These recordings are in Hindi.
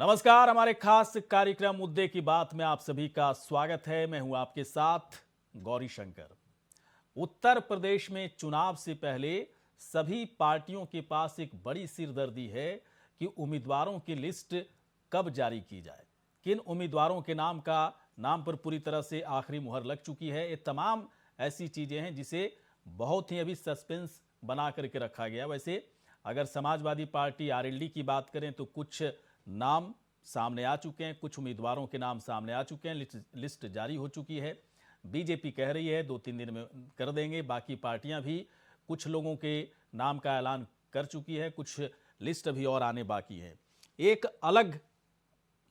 नमस्कार, हमारे खास कार्यक्रम मुद्दे की बात में आप सभी का स्वागत है। मैं हूं आपके साथ गौरी शंकर। उत्तर प्रदेश में चुनाव से पहले सभी पार्टियों के पास एक बड़ी सिरदर्दी है कि उम्मीदवारों की लिस्ट कब जारी की जाए, किन उम्मीदवारों के नाम पर पूरी तरह से आखिरी मुहर लग चुकी है। ये तमाम ऐसी चीजें हैं जिसे बहुत ही अभी सस्पेंस बना करके रखा गया। वैसे अगर समाजवादी पार्टी आरएलडी की बात करें तो कुछ नाम सामने आ चुके हैं, कुछ उम्मीदवारों के नाम सामने आ चुके हैं, लिस्ट जारी हो चुकी है। बीजेपी कह रही है 2-3 दिन में कर देंगे। बाकी पार्टियां भी कुछ लोगों के नाम का ऐलान कर चुकी है, कुछ लिस्ट अभी और आने बाकी है। एक अलग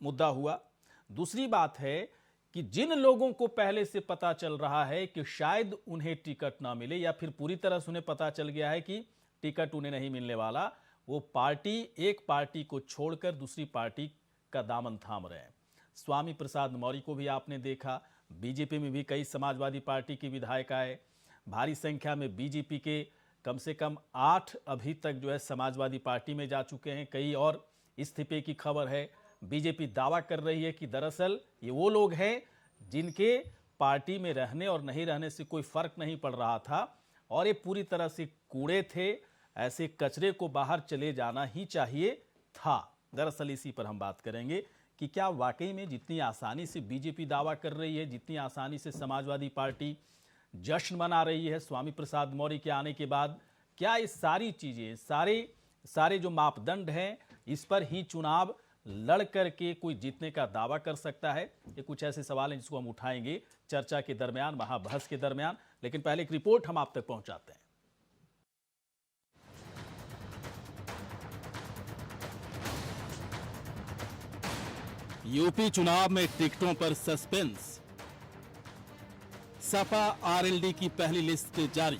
मुद्दा हुआ। दूसरी बात है कि जिन लोगों को पहले से पता चल रहा है कि शायद उन्हें टिकट ना मिले या फिर पूरी तरह से उन्हें पता चल गया है कि टिकट उन्हें नहीं मिलने वाला, वो पार्टी एक पार्टी को छोड़कर दूसरी पार्टी का दामन थाम रहे हैं। स्वामी प्रसाद मौर्य को भी आपने देखा। बीजेपी में भी कई समाजवादी पार्टी के विधायक आए। भारी संख्या में बीजेपी के कम से कम 8 अभी तक जो है समाजवादी पार्टी में जा चुके हैं। कई और इस्तीफे की खबर है। बीजेपी दावा कर रही है कि दरअसल ये वो लोग हैं जिनके पार्टी में रहने और नहीं रहने से कोई फर्क नहीं पड़ रहा था और ये पूरी तरह से कूड़े थे, ऐसे कचरे को बाहर चले जाना ही चाहिए था। दरअसल इसी पर हम बात करेंगे कि क्या वाकई में जितनी आसानी से बीजेपी दावा कर रही है, जितनी आसानी से समाजवादी पार्टी जश्न मना रही है स्वामी प्रसाद मौर्य के आने के बाद, क्या ये सारी चीजें, सारे जो मापदंड हैं, इस पर ही चुनाव लड़ करके कोई जीतने का दावा कर सकता है? ये कुछ ऐसे सवाल हैं जिसको हम उठाएंगे चर्चा के दरमियान, महाबहस के दरमियान। लेकिन पहले एक रिपोर्ट हम आप तक पहुंचाते हैं। यूपी चुनाव में टिकटों पर सस्पेंस। सपा आरएलडी की पहली लिस्ट जारी।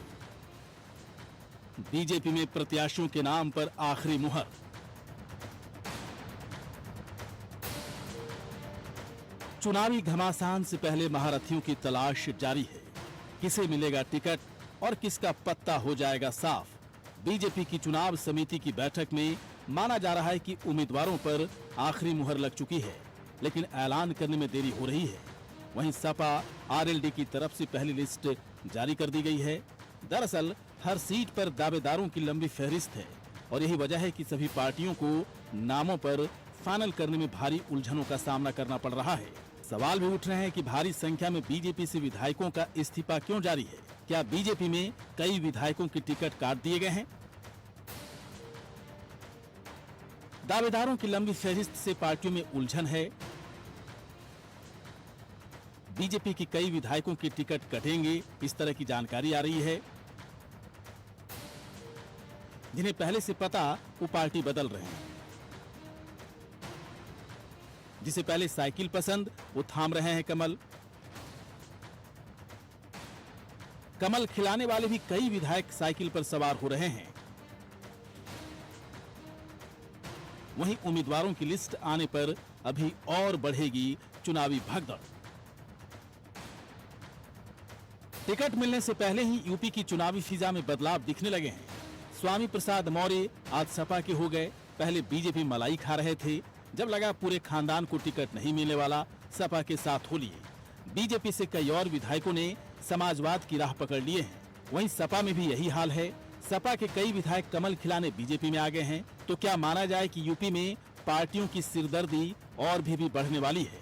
बीजेपी में प्रत्याशियों के नाम पर आखिरी मुहर। चुनावी घमासान से पहले महारथियों की तलाश जारी है। किसे मिलेगा टिकट और किसका पत्ता हो जाएगा साफ। बीजेपी की चुनाव समिति की बैठक में माना जा रहा है कि उम्मीदवारों पर आखिरी मुहर लग चुकी है, लेकिन ऐलान करने में देरी हो रही है। वहीं सपा आरएलडी की तरफ से पहली लिस्ट जारी कर दी गई है। दरअसल हर सीट पर दावेदारों की लंबी फहरिस्त है और यही वजह है कि सभी पार्टियों को नामों पर फाइनल करने में भारी उलझनों का सामना करना पड़ रहा है। सवाल भी उठ रहे हैं कि भारी संख्या में बीजेपी से विधायकों का इस्तीफा क्यों जारी है? क्या बीजेपी में कई विधायकों के टिकट काट दिए गए हैं? दावेदारों की लंबी फहरिस्त से पार्टियों में उलझन है। बीजेपी की कई विधायकों के टिकट कटेंगे, इस तरह की जानकारी आ रही है। जिन्हें पहले से पता वो पार्टी बदल रहे हैं। जिसे पहले साइकिल पसंद वो थाम रहे हैं कमल खिलाने वाले भी कई विधायक साइकिल पर सवार हो रहे हैं। वहीं उम्मीदवारों की लिस्ट आने पर अभी और बढ़ेगी चुनावी भगदड़। टिकट मिलने से पहले ही यूपी की चुनावी फिजा में बदलाव दिखने लगे हैं। स्वामी प्रसाद मौर्य आज सपा के हो गए। पहले बीजेपी मलाई खा रहे थे। जब लगा पूरे खानदान को टिकट नहीं मिलने वाला, सपा के साथ हो लिए। बीजेपी से कई और विधायकों ने समाजवाद की राह पकड़ लिए हैं। वहीं सपा में भी यही हाल है। सपा के कई विधायक कमल खिलाने बीजेपी में आ गए हैं। तो क्या माना जाए कि यूपी में पार्टियों की सिरदर्दी और भी बढ़ने वाली है?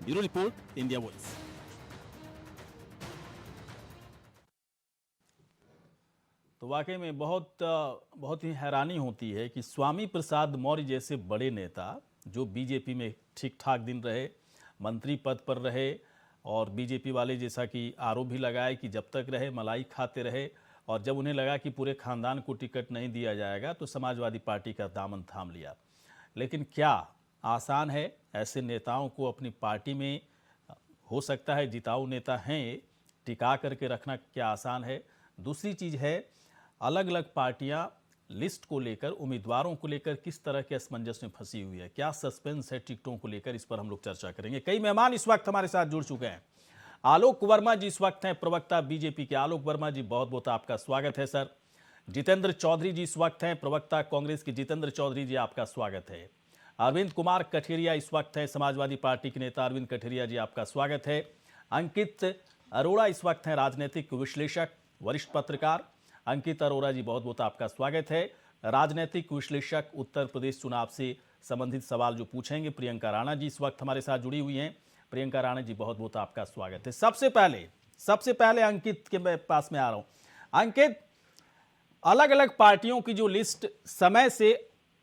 Bureau report, India voice. तो वाकई में बहुत ही हैरानी होती है कि स्वामी प्रसाद मौर्य जैसे बड़े नेता जो बीजेपी में ठीक ठाक दिन रहे, मंत्री पद पर रहे और बीजेपी वाले जैसा कि आरोप भी लगाए कि जब तक रहे मलाई खाते रहे, और जब उन्हें लगा कि पूरे खानदान को टिकट नहीं दिया जाएगा तो समाजवादी पार्टी का दामन थाम लिया। लेकिन क्या आसान है ऐसे नेताओं को अपनी पार्टी में? हो सकता है जिताऊ नेता हैं, टिका करके रखना क्या आसान है? दूसरी चीज़ है, अलग अलग पार्टियां लिस्ट को लेकर, उम्मीदवारों को लेकर किस तरह के असमंजस में फंसी हुई है, क्या सस्पेंस है टिकटों को लेकर, इस पर हम लोग चर्चा करेंगे। कई मेहमान इस वक्त हमारे साथ जुड़ चुके हैं। आलोक वर्मा जी इस वक्त हैं प्रवक्ता बीजेपी के। आलोक वर्मा जी, बहुत बहुत आपका स्वागत है सर। जितेंद्र चौधरी जी इस वक्त हैं, प्रवक्ता कांग्रेस के जितेंद्र चौधरी जी, आपका स्वागत है। अरविंद कुमार कठेरिया इस वक्त है, समाजवादी पार्टी के नेता अरविंद कठेरिया जी, आपका स्वागत है। अंकित अरोड़ा इस वक्त हैं, राजनीतिक विश्लेषक, वरिष्ठ पत्रकार। अंकित अरोड़ा जी, बहुत बहुत आपका स्वागत है। राजनीतिक विश्लेषक, उत्तर प्रदेश चुनाव से संबंधित सवाल जो पूछेंगे प्रियंका राणा जी इस वक्त हमारे साथ जुड़ी हुई हैं। प्रियंका राणा जी, बहुत बहुत आपका स्वागत है। सबसे पहले अंकित के पास में आ रहा हूं। अंकित, अलग अलग पार्टियों की जो लिस्ट समय से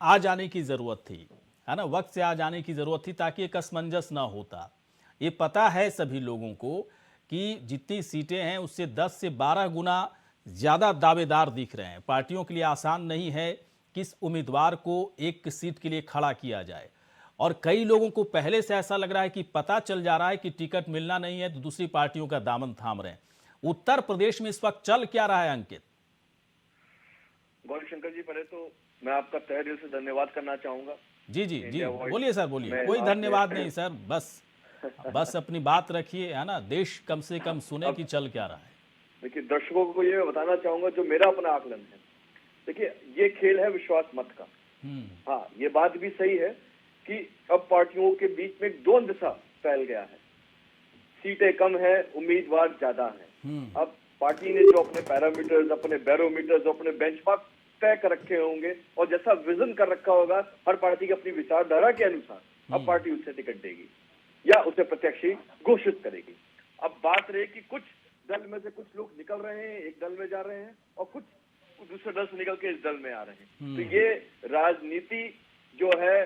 आ जाने की जरूरत थी, है ना, वक्त से आ जाने की जरूरत थी ताकि एक असमंजस ना होता। ये पता है सभी लोगों को कि जितनी सीटें हैं उससे 10 से 12 गुना ज्यादा दावेदार दिख रहे हैं। पार्टियों के लिए आसान नहीं है किस उम्मीदवार को एक सीट के लिए खड़ा किया जाए, और कई लोगों को पहले से ऐसा लग रहा है कि पता चल जा रहा है कि टिकट मिलना नहीं है तो दूसरी पार्टियों का दामन थाम रहे हैं। उत्तर प्रदेश में इस वक्त चल क्या रहा है अंकित? गौरी शंकर जी, पहले तो मैं आपका तहे दिल से धन्यवाद करना चाहूंगा। जी जी जी, बोलिए सर, बोलिए। कोई धन्यवाद नहीं सर, बस अपनी बात रखिए, है ना, देश कम से कम सुने कि चल क्या रहा है। देखिए, दर्शकों को ये बताना चाहूंगा जो मेरा अपना आकलन है। देखिए, ये खेल है विश्वास मत का। हाँ, ये बात भी सही है कि अब पार्टियों के बीच में द्वंद्व फैल गया है। सीटें कम है, उम्मीदवार ज्यादा है। अब पार्टी ने जो अपने पैरामीटर्स, अपने बैरोमीटर्स, अपने बेंचमार्क तय कर रखे होंगे और जैसा विजन कर रखा होगा हर पार्टी की अपनी विचारधारा के अनुसार अब पार्टी उससे टिकट देगी या उसे प्रत्याशी घोषित करेगी। अब बात रही कि कुछ दल में से कुछ लोग निकल रहे हैं, एक दल में जा रहे हैं, और कुछ दूसरे दल से निकल के इस दल में आ रहे हैं। तो ये राजनीति जो है,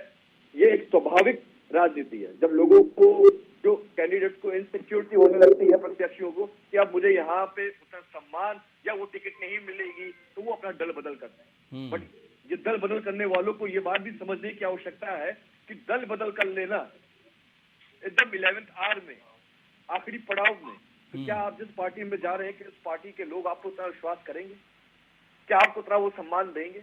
ये एक स्वाभाविक राजनीति है। जब लोगों को, जो कैंडिडेट को इनसिक्योरिटी होने लगती है, प्रत्याशियों को, कि अब मुझे यहाँ पे उतना सम्मान या वो टिकट नहीं मिलेगी, तो वो अपना दल बदल करते हैं। बट ये दल बदल करने वालों को ये बात भी समझने की आवश्यकता है कि दल बदल कर लेना एकदम 11th आवर में, आखिरी पड़ाव में, तो क्या आप जिस पार्टी में जा रहे हैं कि उस पार्टी के लोग आपको उतना विश्वास करेंगे? क्या आपको उतना वो सम्मान देंगे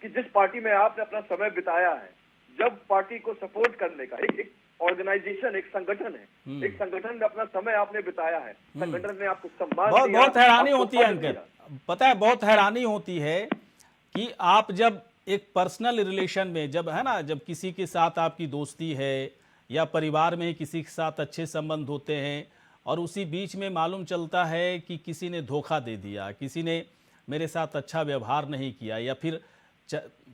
कि जिस पार्टी में आपने अपना समय बिताया है? जब पार्टी को सपोर्ट करने का एक ऑर्गेनाइजेशन, एक संगठन है, एक संगठन में अपना समय आपने बिताया है, संगठन ने आपको सम्मान दिया, बहुत हैरानी होती है अंकित, पता है, बहुत हैरानी होती है कि आप जब एक पर्सनल रिलेशन में, जब, है ना, जब किसी के साथ आपकी दोस्ती है या परिवार में किसी के साथ अच्छे संबंध होते हैं और उसी बीच में मालूम चलता है कि किसी ने धोखा दे दिया, किसी ने मेरे साथ अच्छा व्यवहार नहीं किया, या फिर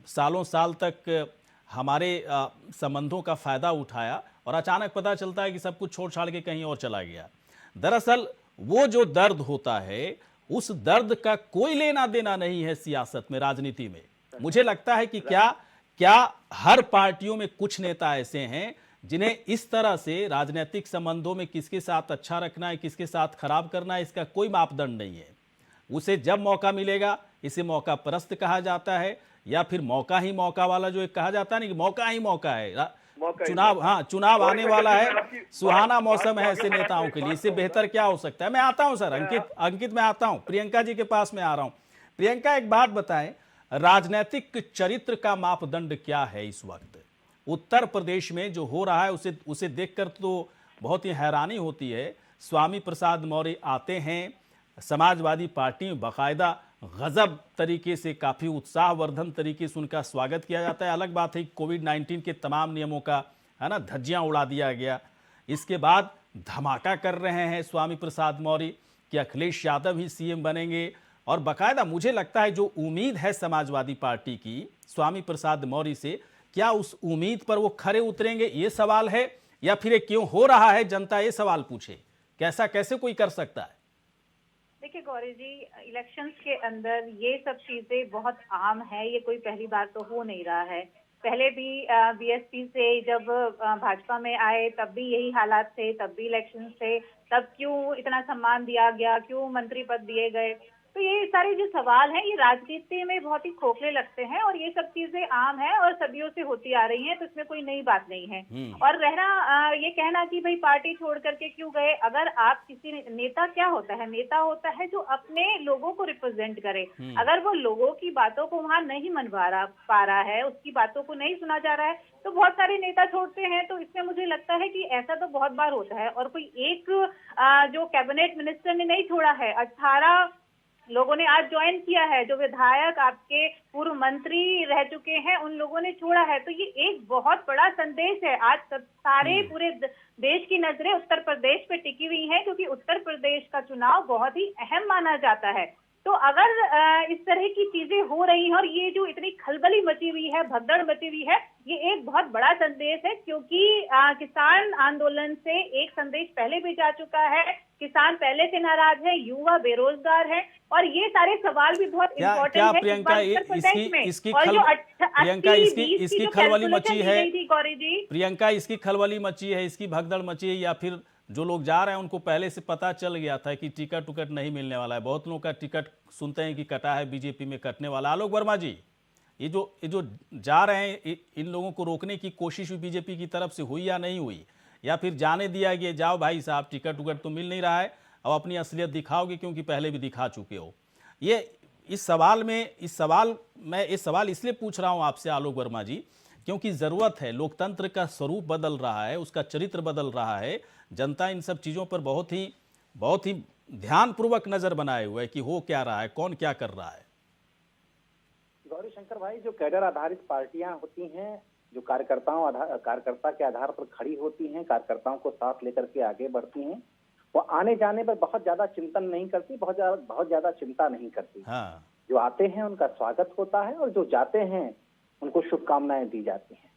सालों साल तक हमारे संबंधों का फ़ायदा उठाया और अचानक पता चलता है कि सब कुछ छोड़ छाड़ के कहीं और चला गया। दरअसल वो जो दर्द होता है, उस दर्द का कोई लेना देना नहीं है सियासत में, राजनीति में। मुझे लगता है कि क्या हर पार्टियों में कुछ नेता ऐसे हैं जिन्हें इस तरह से राजनीतिक संबंधों में किसके साथ अच्छा रखना है, किसके साथ खराब करना है, इसका कोई मापदंड नहीं है। उसे जब मौका मिलेगा, इसे मौका परस्त कहा जाता है, या फिर मौका ही मौका वाला जो एक कहा जाता है ना कि मौका ही मौका है। चुनाव, हाँ, चुनाव आने वाला है, सुहाना मौसम है ऐसे नेताओं के लिए, इससे बेहतर क्या हो सकता है? मैं आता हूं सर, अंकित मैं आता हूं, प्रियंका जी के पास में आ रहा हूं। प्रियंका, एक बात बताएं, राजनीतिक चरित्र का मापदंड क्या है इस वक्त? उत्तर प्रदेश में जो हो रहा है उसे देखकर तो बहुत ही हैरानी होती है। स्वामी प्रसाद मौर्य आते हैं, समाजवादी पार्टी में बाकायदा गजब तरीके से, काफ़ी उत्साहवर्धन तरीके से उनका स्वागत किया जाता है। अलग बात है कोविड-19 के तमाम नियमों का, है ना, धज्जियां उड़ा दिया गया। इसके बाद धमाका कर रहे हैं स्वामी प्रसाद मौर्य कि अखिलेश यादव ही सीएम बनेंगे, और बाकायदा मुझे लगता है जो उम्मीद है समाजवादी पार्टी की स्वामी प्रसाद मौर्य से, क्या उस उम्मीद पर वो खरे उतरेंगे, ये सवाल है, या फिर ये क्यों हो रहा है, जनता ये सवाल पूछे, कैसे कोई कर सकता है? देखिए गौरी जी, इलेक्शंस के अंदर ये सब चीजें बहुत आम है, ये कोई पहली बार तो हो नहीं रहा है। पहले भी बीएसपी से जब भाजपा में आए तब भी यही हालात थे, तब भी इलेक्शंस थे, तब क्यों इतना सम्मान दिया गया, क्यों मंत्री पद दिए गए? तो ये सारे जो सवाल हैं, ये राजनीति में बहुत ही खोखले लगते हैं, और ये सब चीजें आम है और सदियों से होती आ रही हैं, तो इसमें कोई नई बात नहीं है। और रहना ये कहना कि भाई पार्टी छोड़ करके क्यों गए, अगर आप किसी नेता, क्या होता है, नेता होता है जो अपने लोगों को रिप्रेजेंट करे। अगर वो लोगों की बातों को वहां नहीं मनवा पा रहा है, उसकी बातों को नहीं सुना जा रहा है, तो बहुत सारे नेता छोड़ते हैं। तो इसमें मुझे लगता है कि ऐसा तो बहुत बार होता है, और कोई एक जो कैबिनेट मिनिस्टर ने नहीं छोड़ा है, 18 लोगों ने आज ज्वाइन किया है, जो विधायक आपके पूर्व मंत्री रह चुके हैं उन लोगों ने छोड़ा है। तो ये एक बहुत बड़ा संदेश है। आज सारे पूरे देश की नजरें उत्तर प्रदेश पे टिकी हुई हैं, क्योंकि उत्तर प्रदेश का चुनाव बहुत ही अहम माना जाता है। तो अगर इस तरह की चीजें हो रही हैं और ये जो इतनी खलबली मची हुई है, भगदड़ मची हुई है, ये एक बहुत बड़ा संदेश है, क्योंकि किसान आंदोलन से एक संदेश पहले भी जा चुका है। किसान पहले से नाराज है, युवा बेरोजगार है, और ये सारे सवाल भी बहुत इम्पोर्टेंट है। प्रियंका इसकी खलबली मची है, प्रियंका इसकी खलबली मची है, इसकी भगदड़ मची है, या फिर जो लोग जा रहे हैं उनको पहले से पता चल गया था कि टिकट उकट नहीं मिलने वाला है? बहुत लोगों का टिकट सुनते हैं कि कटा है, बीजेपी में कटने वाला। आलोक वर्मा जी, ये जो जा रहे हैं, इन लोगों को रोकने की कोशिश बीजेपी की तरफ से हुई या नहीं हुई, या फिर जाने दिया गया जाओ भाई साहब टिकट उकट तो मिल नहीं रहा है, अब अपनी असलियत दिखाओगे क्योंकि पहले भी दिखा चुके हो? ये इस सवाल इसलिए पूछ रहा हूं आपसे आलोक वर्मा जी, क्योंकि जरूरत है, लोकतंत्र का स्वरूप बदल रहा है, उसका चरित्र बदल रहा है। जनता इन सब चीजों पर बहुत ही ध्यानपूर्वक नजर बनाए हुए है कि हो क्या रहा है, कौन क्या कर रहा है। गौरी शंकर भाई, जो कैडर आधारित पार्टियां होती हैं, जो कार्यकर्ता के आधार पर खड़ी होती हैं, कार्यकर्ताओं को साथ लेकर के आगे बढ़ती हैं, वो आने जाने पर बहुत ज्यादा चिंतन नहीं करती, बहुत ज्यादा चिंता नहीं करती। हाँ। जो आते हैं उनका स्वागत होता है और जो जाते हैं उनको शुभकामनाएं दी जाती हैं।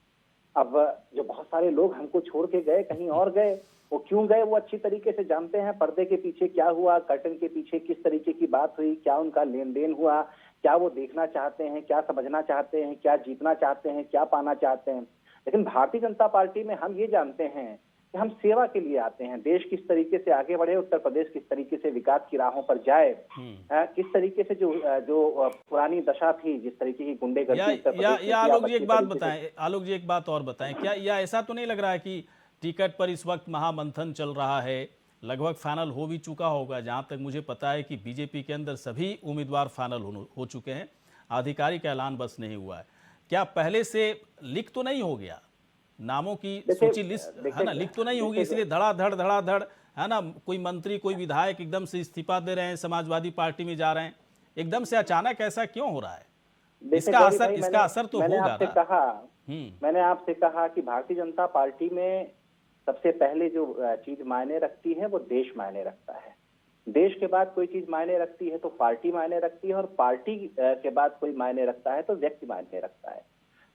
अब जो बहुत सारे लोग हमको छोड़ के गए, कहीं और गए, वो क्यों गए वो अच्छी तरीके से जानते हैं। पर्दे के पीछे क्या हुआ, कर्टन के पीछे किस तरीके की बात हुई, क्या उनका लेन देन हुआ, क्या वो देखना चाहते हैं, क्या समझना चाहते हैं, क्या जीतना चाहते हैं, क्या पाना चाहते हैं। लेकिन भारतीय जनता पार्टी में हम ये जानते हैं कि हम सेवा के लिए आते हैं। देश किस तरीके से आगे बढ़े, उत्तर प्रदेश किस तरीके से विकास की राहों पर जाए, किस तरीके से जो पुरानी दशा थी, जिस तरीके की गुंडेगर्दी। आलोक जी एक बात और बताएं, क्या यह ऐसा तो नहीं लग रहा है कि टिकट पर इस वक्त महामंथन चल रहा है, लगभग फाइनल हो भी चुका होगा? जहां तक मुझे पता है कि बीजेपी के अंदर सभी उम्मीदवार फाइनल हो चुके हैं, आधिकारिक ऐलान बस नहीं हुआ है। क्या पहले से लीक तो नहीं हो गया नामों की सूची, लिस्ट है ना, लीक तो नहीं होगी, इसलिए धड़ाधड़ है ना, कोई मंत्री कोई विधायक एकदम से इस्तीफा दे रहे हैं, समाजवादी पार्टी में जा रहे हैं, एकदम से अचानक ऐसा क्यों हो रहा है? इसका असर तो होगा ना। मैंने आपसे कहा कि भारतीय जनता पार्टी में सबसे पहले जो चीज मायने रखती है वो देश मायने रखता है। देश के बाद कोई चीज मायने रखती है तो पार्टी मायने रखती है, और पार्टी के बाद कोई मायने रखता है तो व्यक्ति मायने रखता है।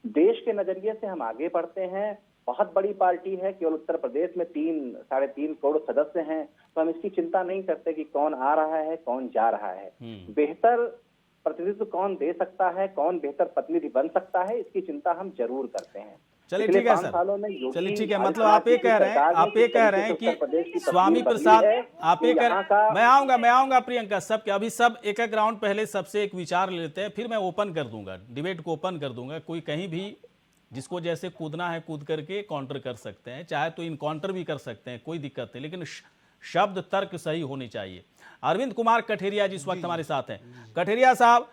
देश के नजरिए से हम आगे बढ़ते हैं। बहुत बड़ी पार्टी है, केवल उत्तर प्रदेश में 3-3.5 करोड़ सदस्य हैं, तो हम इसकी चिंता नहीं करते कि कौन आ रहा है कौन जा रहा है। बेहतर प्रतिनिधित्व कौन दे सकता है, कौन बेहतर प्रतिनिधि बन सकता है, इसकी चिंता हम जरूर करते हैं। चलिए ठीक है सर, चलिए ठीक है, मतलब आप ये कह रहे हैं कि स्वामी प्रसाद, मैं आऊंगा प्रियंका, सब एक राउंड पहले सबसे एक विचार लेते हैं, फिर मैं ओपन कर दूंगा, डिबेट को ओपन कर दूंगा। कोई कहीं भी जिसको जैसे कूदना है कूद करके काउंटर कर सकते हैं, चाहे तो इनकाउंटर भी कर सकते हैं, कोई दिक्कत नहीं, लेकिन शब्द तर्क सही होनी चाहिए। अरविंद कुमार कठेरिया जी इस वक्त हमारे साथ हैं। कठेरिया साहब,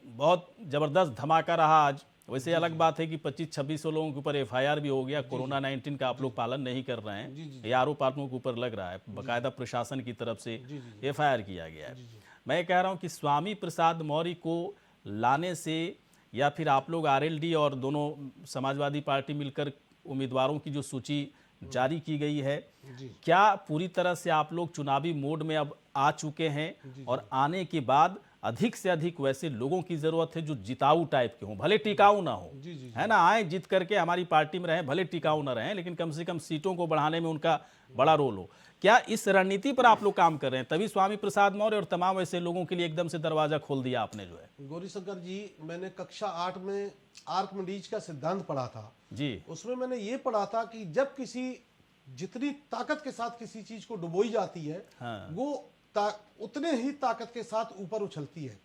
बहुत जबरदस्त धमाका रहा आज। वैसे अलग बात है कि 2500-2600 लोगों के ऊपर FIR भी हो गया। कोरोना 19 का आप लोग पालन नहीं कर रहे हैं, ये आरोप आप लोगों के ऊपर लग रहा है, बाकायदा प्रशासन की तरफ से FIR किया गया है। मैं कह रहा हूं कि स्वामी प्रसाद मौर्य को लाने से, या फिर आप लोग RLD और दोनों समाजवादी पार्टी मिलकर उम्मीदवारों की जो सूची जारी की गई है, क्या पूरी तरह से आप लोग चुनावी मोड में अब आ चुके हैं, और आने के बाद अधिक से अधिक वैसे लोगों की जरूरत है जो जिताऊ टाइप के हों, भले टिकाऊ ना हो, है ना, आए जीत करके हमारी पार्टी में रहें, भले टिकाऊ ना रहें, लेकिन कम से कम सीटों को बढ़ाने में उनका बड़ा रोल हो? क्या इस रणनीति पर आप लोग काम कर रहे हैं? तभी स्वामी प्रसाद मौर्य और तमाम ऐसे लोगों के लिए एकदम से दरवाजा खोल दिया आपने जो है। गौरी शंकर जी, मैंने कक्षा 8 में आर्किमिडीज का सिद्धांत पढ़ा था जी। उसमें मैंने ये पढ़ा था कि जब जितनी ताकत के साथ किसी चीज को डुबोई जाती है, हाँ। वो उतने ही ताकत के साथ ऊपर उछलती है।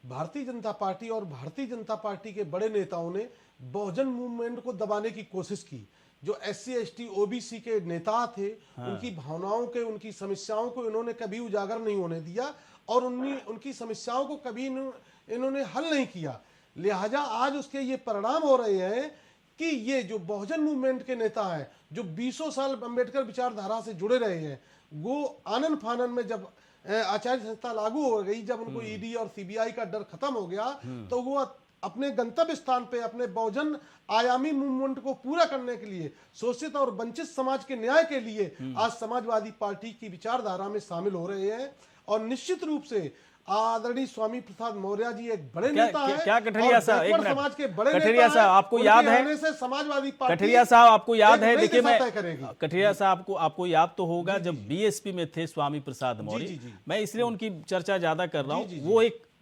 भारतीय जनता पार्टी और भारतीय जनता पार्टी के बड़े नेताओं ने बहुजन मूवमेंट को दबाने की कोशिश की। जो SC ST OBC के नेता थे, हाँ। उनकी भावनाओं के, उनकी समस्याओं को इन्होंने कभी उजागर नहीं होने दिया, और उनकी समस्याओं को कभी इन्होंने हल नहीं किया। लिहाजा आज उसके ये परिणाम हो रहे हैं कि ये जो बहुजन मूवमेंट के नेता हैं, जो 20 साल अंबेडकर विचारधारा से जुड़े रहे हैं, वो आनन फानन में जब आचार संहिता लागू हो गई, जब उनको ईडी और सीबीआई का डर खत्म हो गया, तो वो अपने गंतव्य स्थान पे अपने बहुजन आयामी मूवमेंट को पूरा करने के लिए, शोषित और वंचित समाज के न्याय के लिए आज समाजवादी पार्टी की विचारधारा में शामिल हो रहे हैं। और निश्चित रूप से आदरणीय स्वामी प्रसाद मौर्य जी एक बड़े नेता हैं। क्या कठरिया साहब, एक मिनट, समाज के बड़े कठरिया साहब आपको याद है, से समाजवादी पार्टी, कठरिया साहब आपको याद है, देखिए मैं करेगी। कठरिया साहब आपको याद तो होगा जब बीएसपी में थे स्वामी प्रसाद मौर्य, मैं इसलिए उनकी चर्चा ज्यादा कर रहा हूँ।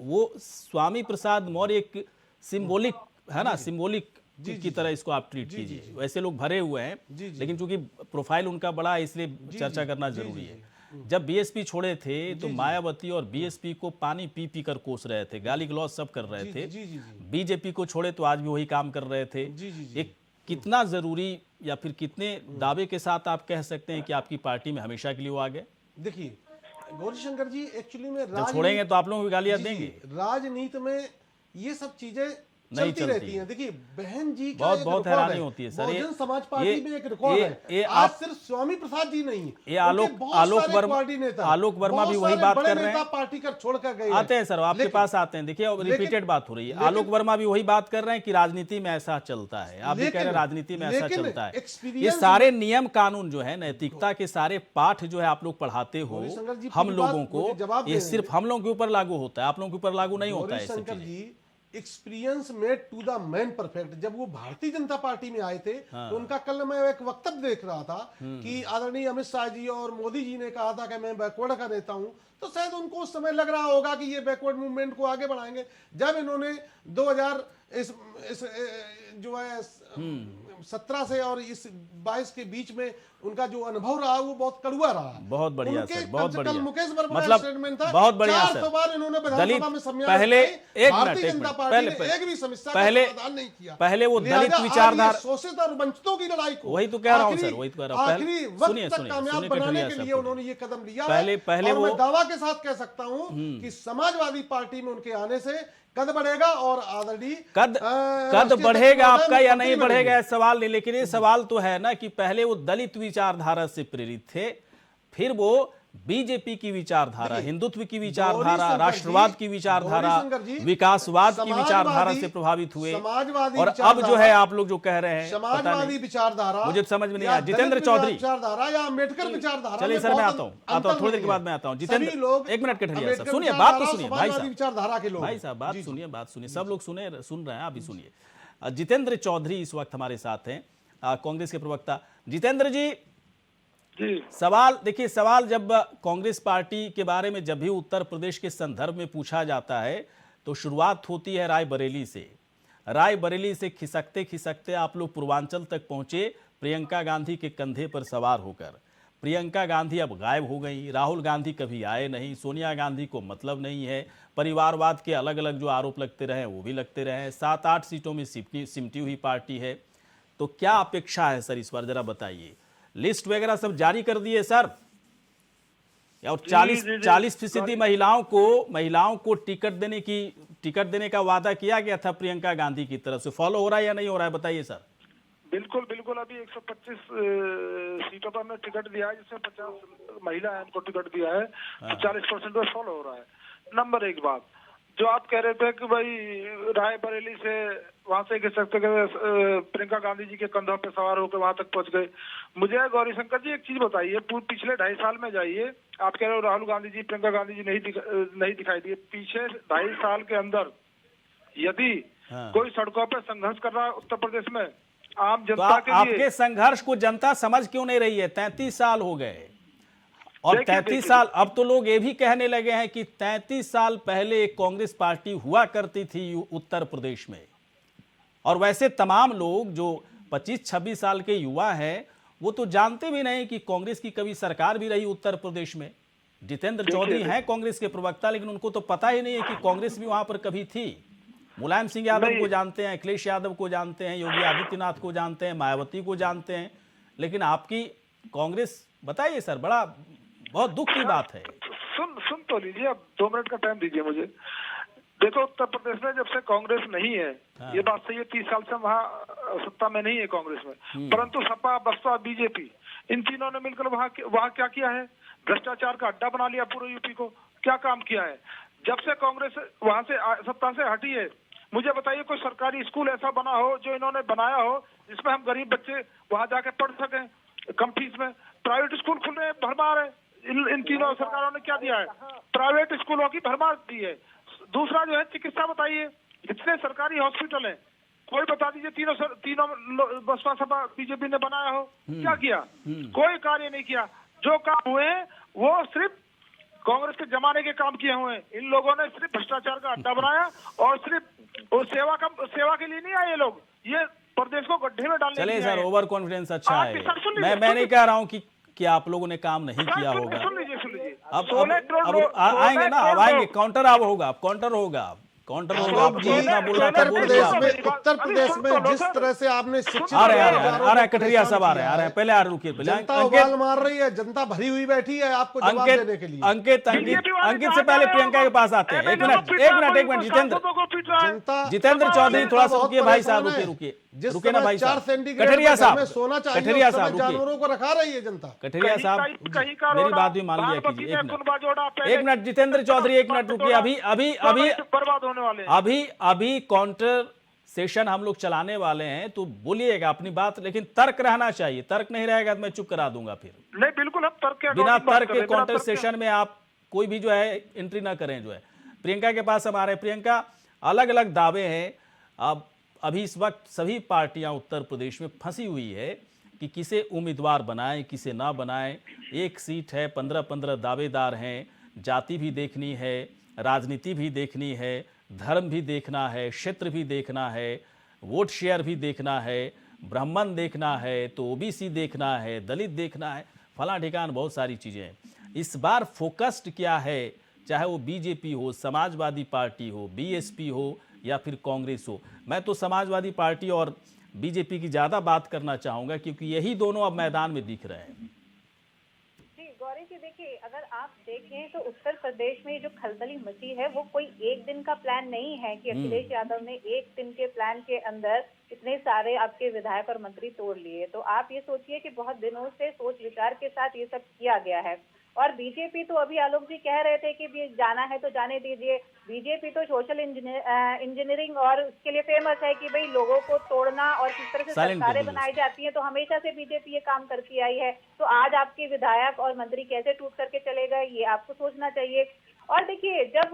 वो स्वामी प्रसाद मौर्य एक सिंबॉलिक है ना, सिंबॉलिक की तरह इसको आप ट्रीट कीजिए। वैसे लोग भरे हुए हैं, लेकिन चूंकि प्रोफाइल उनका बड़ा है इसलिए चर्चा करना जरूरी है। जब बीएसपी छोड़े थे तो मायावती और बीएसपी को पानी पी पी कर कोस रहे थे, गाली गलौज सब कर रहे थे। बीजेपी को छोड़े तो आज भी वही काम कर रहे थे। एक कितना जरूरी या फिर कितने दावे के साथ आप कह सकते हैं कि आपकी पार्टी में हमेशा के लिए वो आ गए? देखिए गौरीशंकर जी, एक्चुअली में जब छोड़ेंगे तो आप लोगों को गालियां देंगे। राजनीति में ये सब चीजें नहीं चलती रहती हैं। देखिए बहन जी का बहुत हैरानी होती है सर। बहुजन समाज पार्टी में एक रिकॉर्ड है। आज सिर्फ स्वामी प्रसाद जी नहीं, ये आलोक वर्मा भी वही बात कर रहे हैं, पार्टी कर छोड़ कर गए। आते हैं सर, आपके पास आते हैं। देखिए रिपीटेड बात हो रही है। आलोक वर्मा भी वही बात कर रहे हैं कि राजनीति में ऐसा चलता है। आप भी कह रहे हैं राजनीति में ऐसा चलता है। ये सारे नियम कानून जो है, नैतिकता के सारे पाठ जो है आप लोग पढ़ाते हो हम लोगों को, ये सिर्फ हम लोगों के ऊपर लागू होता है, आप लोगों के ऊपर लागू नहीं होता है। Experience made to the man perfect. जब वो भारतीय जनता पार्टी में आए थे तो उनका कल मैं एक वक्तव्य देख रहा था कि आदरणीय अमित शाह जी और मोदी जी ने कहा था कि मैं बैकवर्ड का नेता हूं, तो शायद उनको उस समय लग रहा होगा कि ये बैकवर्ड मूवमेंट को आगे बढ़ाएंगे। जब इन्होंने 2000 जो है 17 से और इस 22 के बीच में उनका जो अनुभव रहा वो बहुत कड़वा रहा। बहुत बढ़िया सर, बहुत बढ़िया। मुकेश वर्मा मतलब स्टेटमेंट था, बहुत बढ़िया सर। 400 बार इन्होंने दलित में सम्मेलन पहले एक भारतीय जनता पार्टी ने एक भी समस्या का समाधान नहीं किया। पहले वो दलित विचारधारा, शोषित और वंचितों की लड़ाई को, वही तो कह रहा हूं सर, वही तो कह रहा हूं। आखिरी वक्त तक कामयाब बनाने के लिए उन्होंने ये कदम लिया। पहले वो मैं दावा के साथ कह सकता हूं कि समाजवादी पार्टी में उनके आने से कद बढ़ेगा और आदरणीय कद बढ़ेगा आपका या नहीं बढ़ेगा सवाल नहीं, लेकिन ये सवाल तो है ना कि पहले वो दलित विचारधारा से प्रेरित थे, फिर वो बीजेपी की विचारधारा, हिंदुत्व की विचारधारा, राष्ट्रवाद की विचारधारा, विकासवाद की विचारधारा से प्रभावित हुए। और अब जो है आप लोग जो कह रहे हैं समाजवादी विचारधारा, मुझे समझ में नहीं आया। जितेंद्र चौधरी विचारधारा या अम्बेडकर विचारधारा, चलिए सर मैं आता हूँ थोड़ी देर के बाद मैं आता हूँ। जितेंद्र एक मिनट कठरिया सर, सुनिए बात तो सुनिए भाई साहब, विचारधारा के लोग, भाई साहब बात सुनिए, सब लोग सुन रहे हैं, आप भी सुनिए। जितेंद्र चौधरी इस वक्त हमारे साथ हैं, कांग्रेस के प्रवक्ता। जितेंद्र जी, सवाल देखिए, सवाल जब कांग्रेस पार्टी के बारे में जब भी उत्तर प्रदेश के संदर्भ में पूछा जाता है तो शुरुआत होती है रायबरेली से। रायबरेली से खिसकते खिसकते आप लोग पूर्वांचल तक पहुंचे प्रियंका गांधी के कंधे पर सवार होकर। प्रियंका गांधी अब गायब हो गई, राहुल गांधी कभी आए नहीं, सोनिया गांधी को मतलब नहीं है, परिवारवाद के अलग अलग जो आरोप लगते रहे वो भी लगते रहे, 7-8 सीटों में सिमटी हुई पार्टी है। तो क्या अपेक्षा है सर इस बार, जरा बताइए। लिस्ट वगैरह सब जारी कर दिए सर, और 40% महिलाओं को टिकट देने का वादा किया गया था प्रियंका गांधी की तरफ से, फॉलो हो रहा है या नहीं हो रहा है, बताइए सर। बिल्कुल बिल्कुल, अभी 125 सीटों पर हमने टिकट दिया है, जिसमें 50 महिला है, उनको टिकट दिया है, तो 40% पर फॉलो हो रहा है। नंबर एक बात जो आप कह रहे थे कि भाई रायबरेली से वहां से खिसकते प्रियंका गांधी जी के कंधों पे सवार होकर वहां तक पहुंच गए। मुझे गौरीशंकर जी एक चीज बताइए, पिछले 2.5 साल में जाइए, आप कह रहे हो राहुल गांधी जी प्रियंका गांधी जी नहीं दिखाई दिए। पीछे 2.5 साल के अंदर यदि कोई सड़कों पर संघर्ष कर रहा है उत्तर प्रदेश में आम जनता के लिए, आपके संघर्ष को जनता समझ क्यों नहीं रही है? 33 साल हो गए और 33 साल, अब तो लोग ये भी कहने लगे हैं कि 33 साल पहले एक कांग्रेस पार्टी हुआ करती थी उत्तर प्रदेश में। और वैसे तमाम लोग जो 25-26 साल के युवा हैं वो तो जानते भी नहीं कि कांग्रेस की कभी सरकार भी रही उत्तर प्रदेश में। जितेंद्र चौधरी हैं कांग्रेस के प्रवक्ता, लेकिन उनको तो पता ही नहीं है कि कांग्रेस भी वहां पर कभी थी। मुलायम सिंह यादव को जानते हैं, अखिलेश यादव को जानते हैं, योगी आदित्यनाथ को जानते हैं, मायावती को जानते हैं, लेकिन आपकी कांग्रेस, बताइए सर, बहुत दुख की बात है। सुन तो लीजिए, अब 2 मिनट का टाइम दीजिए मुझे। देखो उत्तर प्रदेश में जब से कांग्रेस नहीं है, ये बात सही है, 30 साल से वहाँ सत्ता में नहीं है कांग्रेस में, परंतु सपा बसपा बीजेपी इन तीनों ने मिलकर वहाँ क्या किया है? भ्रष्टाचार का अड्डा बना लिया पूरे यूपी को। क्या काम किया है? जब से कांग्रेस वहां से सत्ता से हटी है, मुझे बताइए कोई सरकारी स्कूल ऐसा बना हो जो इन्होंने बनाया हो जिसमें हम गरीब बच्चे वहां जाके पढ़ सकें कम फीस में? प्राइवेट स्कूल खुल रहे हैं, भरमार है। इन तीनों सरकारों ने क्या दिया है? प्राइवेट स्कूलों की भरमार दी है। दूसरा जो है चिकित्सा, बताइए जितने सरकारी हॉस्पिटल है कोई बता दीजिए तीनों बसपा सपा बीजेपी ने बनाया हो? क्या किया? कोई कार्य नहीं किया। जो काम हुए वो सिर्फ कांग्रेस के जमाने के काम किए हुए हैं। इन लोगों ने सिर्फ भ्रष्टाचार का अड्डा बनाया और सिर्फ सेवा के लिए नहीं आए ये लोग, ये प्रदेश को गड्ढे में डालने। चलिए सर, ओवर कॉन्फिडेंस अच्छा है। मैं नहीं कह रहा हूँ कि आप लोगों ने काम नहीं किया होगा। सुन लीजिए अब आएंगे ना, अब आएंगे काउंटर। अब होगा काउंटर होगा। आप जितना बोलना था बोल दिया। उत्तर प्रदेश में जिस तरह से आपने शिक्षित आ रहे हैं कटरिया सब आ रहे हैं। पहले रुकिए, पहले जनता उबाल मार रही है, जनता भरी हुई बैठी है आपको जवाब देने के लिए। अंकित से पहले प्रियंका के पास आते हैं। एक मिनट जितेंद्र चौधरी, थोड़ा सा रुकिए भाई साहब, रुकिए ना भाई साहब। कटरिया साहब जानवरों को रखा रही है जनता। कटरिया साहब मेरी बात भी मान लिया कीजिए। एक मिनट जितेंद्र चौधरी, एक मिनट रुकिए। अभी काउंटर सेशन हम लोग चलाने वाले हैं, तो बोलिएगा अपनी बात, लेकिन तर्क रहना चाहिए। तर्क नहीं रहेगा तो मैं चुप करा दूंगा फिर। नहीं, बिल्कुल हम तर्क के बिना तर्क के काउंटर सेशन में आप कोई भी जो है एंट्री ना करें। जो है प्रियंका के पास हम आ रहे हैं। प्रियंका, अलग अलग दावे हैं। अब अभी इस वक्त सभी पार्टियां उत्तर प्रदेश में फंसी हुई है कि किसे उम्मीदवार बनाएं, किसे ना बनाएं। एक सीट है, 15-15 दावेदार हैं। जाति भी देखनी है, राजनीति भी देखनी है, धर्म भी देखना है, क्षेत्र भी देखना है, वोट शेयर भी देखना है, ब्राह्मण देखना है, तो ओबीसी देखना है, दलित देखना है, फला ठिकान बहुत सारी चीज़ें हैं। इस बार फोकस्ड क्या है, चाहे वो बीजेपी हो, समाजवादी पार्टी हो, बीएसपी हो या फिर कांग्रेस हो? मैं तो समाजवादी पार्टी और बीजेपी की ज़्यादा बात करना चाहूँगा, क्योंकि यही दोनों अब मैदान में दिख रहे हैं। गौरी जी देखिए, अगर आप देखें तो उत्तर प्रदेश में जो खलबली मची है वो कोई एक दिन का प्लान नहीं है कि अखिलेश यादव ने एक दिन के प्लान के अंदर इतने सारे आपके विधायक और मंत्री तोड़ लिए। तो आप ये सोचिए कि बहुत दिनों से सोच विचार के साथ ये सब किया गया है। और बीजेपी तो अभी आलोक जी कह रहे थे कि जाना है तो जाने दीजिए। बीजेपी तो सोशल इंजीनियरिंग और उसके लिए फेमस है कि भाई लोगों को तोड़ना और किस तरह से सरकारें बनाई जाती हैं, तो हमेशा से बीजेपी ये काम करती आई है। तो आज आपके विधायक और मंत्री कैसे टूट करके चले गए, ये आपको सोचना चाहिए। और देखिए, जब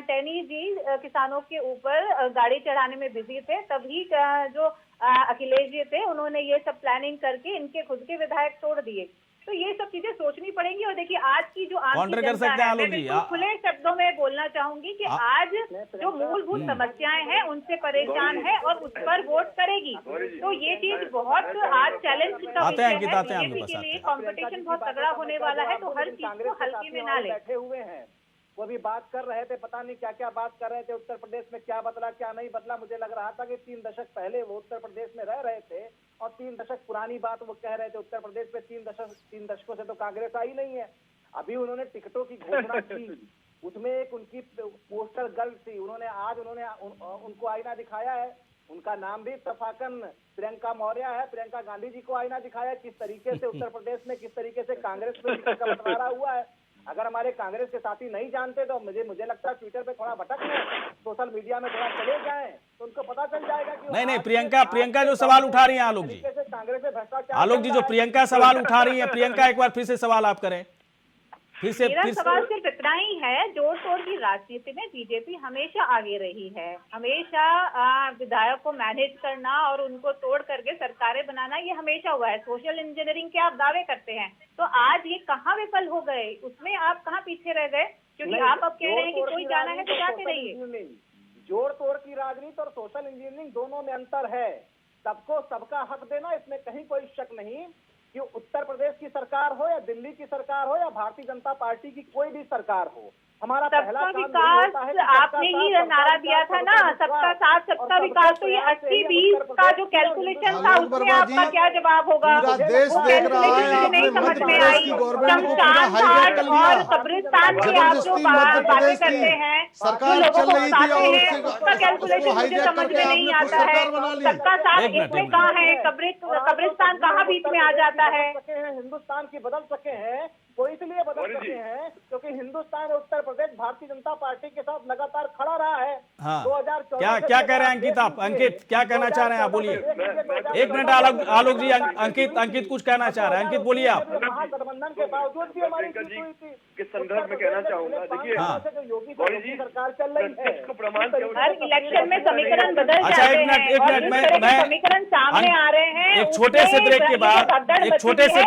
टैनी जी किसानों के ऊपर गाड़ी चढ़ाने में बिजी थे, तभी जो अखिलेश जी थे उन्होंने ये सब प्लानिंग करके इनके खुद के विधायक तोड़ दिए। तो ये सब चीजें सोचनी पड़ेंगी। और देखिए, आज की जो काउंटर कर सकते हैं आलोक जी। खुले शब्दों में बोलना चाहूंगी कि आज जो मूलभूत समस्याएं हैं उनसे परेशान है और उस पर वोट करेगी। तो ये चीज बहुत आज चैलेंज का विषय है। बीजेपी के लिए कंपटीशन बहुत तगड़ा होने वाला है, तो हर चीज को हल्के में ना ले। बैठे हुए हैं, वो भी बात कर रहे थे, पता नहीं क्या क्या बात कर रहे थे। उत्तर प्रदेश में क्या बदला क्या नहीं बदला, मुझे लग रहा था कि 3 दशक पहले वो उत्तर प्रदेश में रह रहे थे और 3 दशक पुरानी बात वो कह रहे थे। उत्तर प्रदेश में 3 दशकों से तो कांग्रेस आई नहीं है। अभी उन्होंने टिकटों की घोषणा की, उसमें एक उनकी पोस्टर गर्ल थी, उन्होंने उनको आईना दिखाया है। उनका नाम भी इत्तफाकन प्रियंका मौर्य है। प्रियंका गांधी जी को आईना दिखाया। किस तरीके से उत्तर प्रदेश में किस तरीके से कांग्रेस में टिकट का बंटवारा हुआ है। अगर हमारे कांग्रेस के साथी नहीं जानते तो मुझे लगता है ट्विटर पे थोड़ा भटक लें, सोशल मीडिया में थोड़ा चले जाएं, तो उनको पता चल जाएगा कि नहीं प्रियंका जो सवाल उठा रही हैं आलोक जी, कांग्रेस में भ्रष्टाचार। आलोक जी जो प्रियंका सवाल उठा रही है, प्रियंका एक बार फिर से सवाल आप करें। मेरा सवाल सिर्फ इतना ही है, जोड़ तोड़ की राजनीति में बीजेपी हमेशा आगे रही है। हमेशा विधायक को मैनेज करना और उनको तोड़ करके सरकारें बनाना, ये हमेशा हुआ है। सोशल इंजीनियरिंग के आप दावे करते हैं, तो आज ये कहाँ विफल हो गए, उसमें आप कहाँ पीछे रह गए? क्योंकि आप अब कह रहे हैं कि कोई जाना है तो जाते रहिए। जोड़ तोड़ की राजनीति और सोशल इंजीनियरिंग दोनों में अंतर है। सबको सबका हक देना, इसमें कहीं कोई शक नहीं कि उत्तर प्रदेश की सरकार हो या दिल्ली की सरकार हो या भारतीय जनता पार्टी की कोई भी सरकार हो, हमारा पहला सबका काम यही विकास होता है कि आपने ही नारा दिया था ना, सबका साथ सबका विकास। तो ये 80-20 का जो कैलकुलेशन था उसमें आपका क्या जवाब होगा? पूरा देश वो देख रहा है, कैलकुलेशन आपने नहीं समझ मध्य में प्रदेश आई। की गवर्नमेंट को पूरा शमशान हाईजैक कर घाट लिया। और कब्रिस्तान की आप जो जबरदस्ती मध्य बातें प्रदेश करते की हैं, सरकार जो लोगों चल को रही थी बताते और हैं, उससे उसका कैलकुलेशन मुझे हाईजैक समझ करके में नहीं आपने खुद आता है। सरकार बना ली। सबका साथ एक मिनट, इसमें एक मिनट। कहाँ है? कब्रिस्तान कहाँ बीच में आ जाता है? हिंदुस्तान की बदल सके हैं, वो इसलिए बदल गौरी जी। सके हैं क्योंकि हिंदुस्तान और उत्तर प्रदेश भारतीय जनता पार्टी के साथ लगातार खड़ा रहा है। हाँ। 2014 क्या से क्या कह रहे हैं लेकर अंकित? आप अंकित क्या कहना चाह रहे हैं? आप बोलिए। 2014 एक मिनट आलोक जी, अंकित कुछ कहना चाह रहे हैं। अंकित बोलिए आप। महागठबंधन के बावजूद भी हमारी प्रियंका जीत जी हुई थी। के संदर्भ में कहना चाहूंगा, देखिए हाँ। जो योगी गौरी जी, सरकार चल रही है, प्रत्यक्ष को प्रमाण केवल हर इलेक्शन में समीकरण बदल अच्छा, जाते एक मिनट, हैं एक और मिनट, जिस मैं- तरह के मैं- समीकरण सामने आ रहे हैं, एक छोटे से ब्रेक के बाद एक छोटे से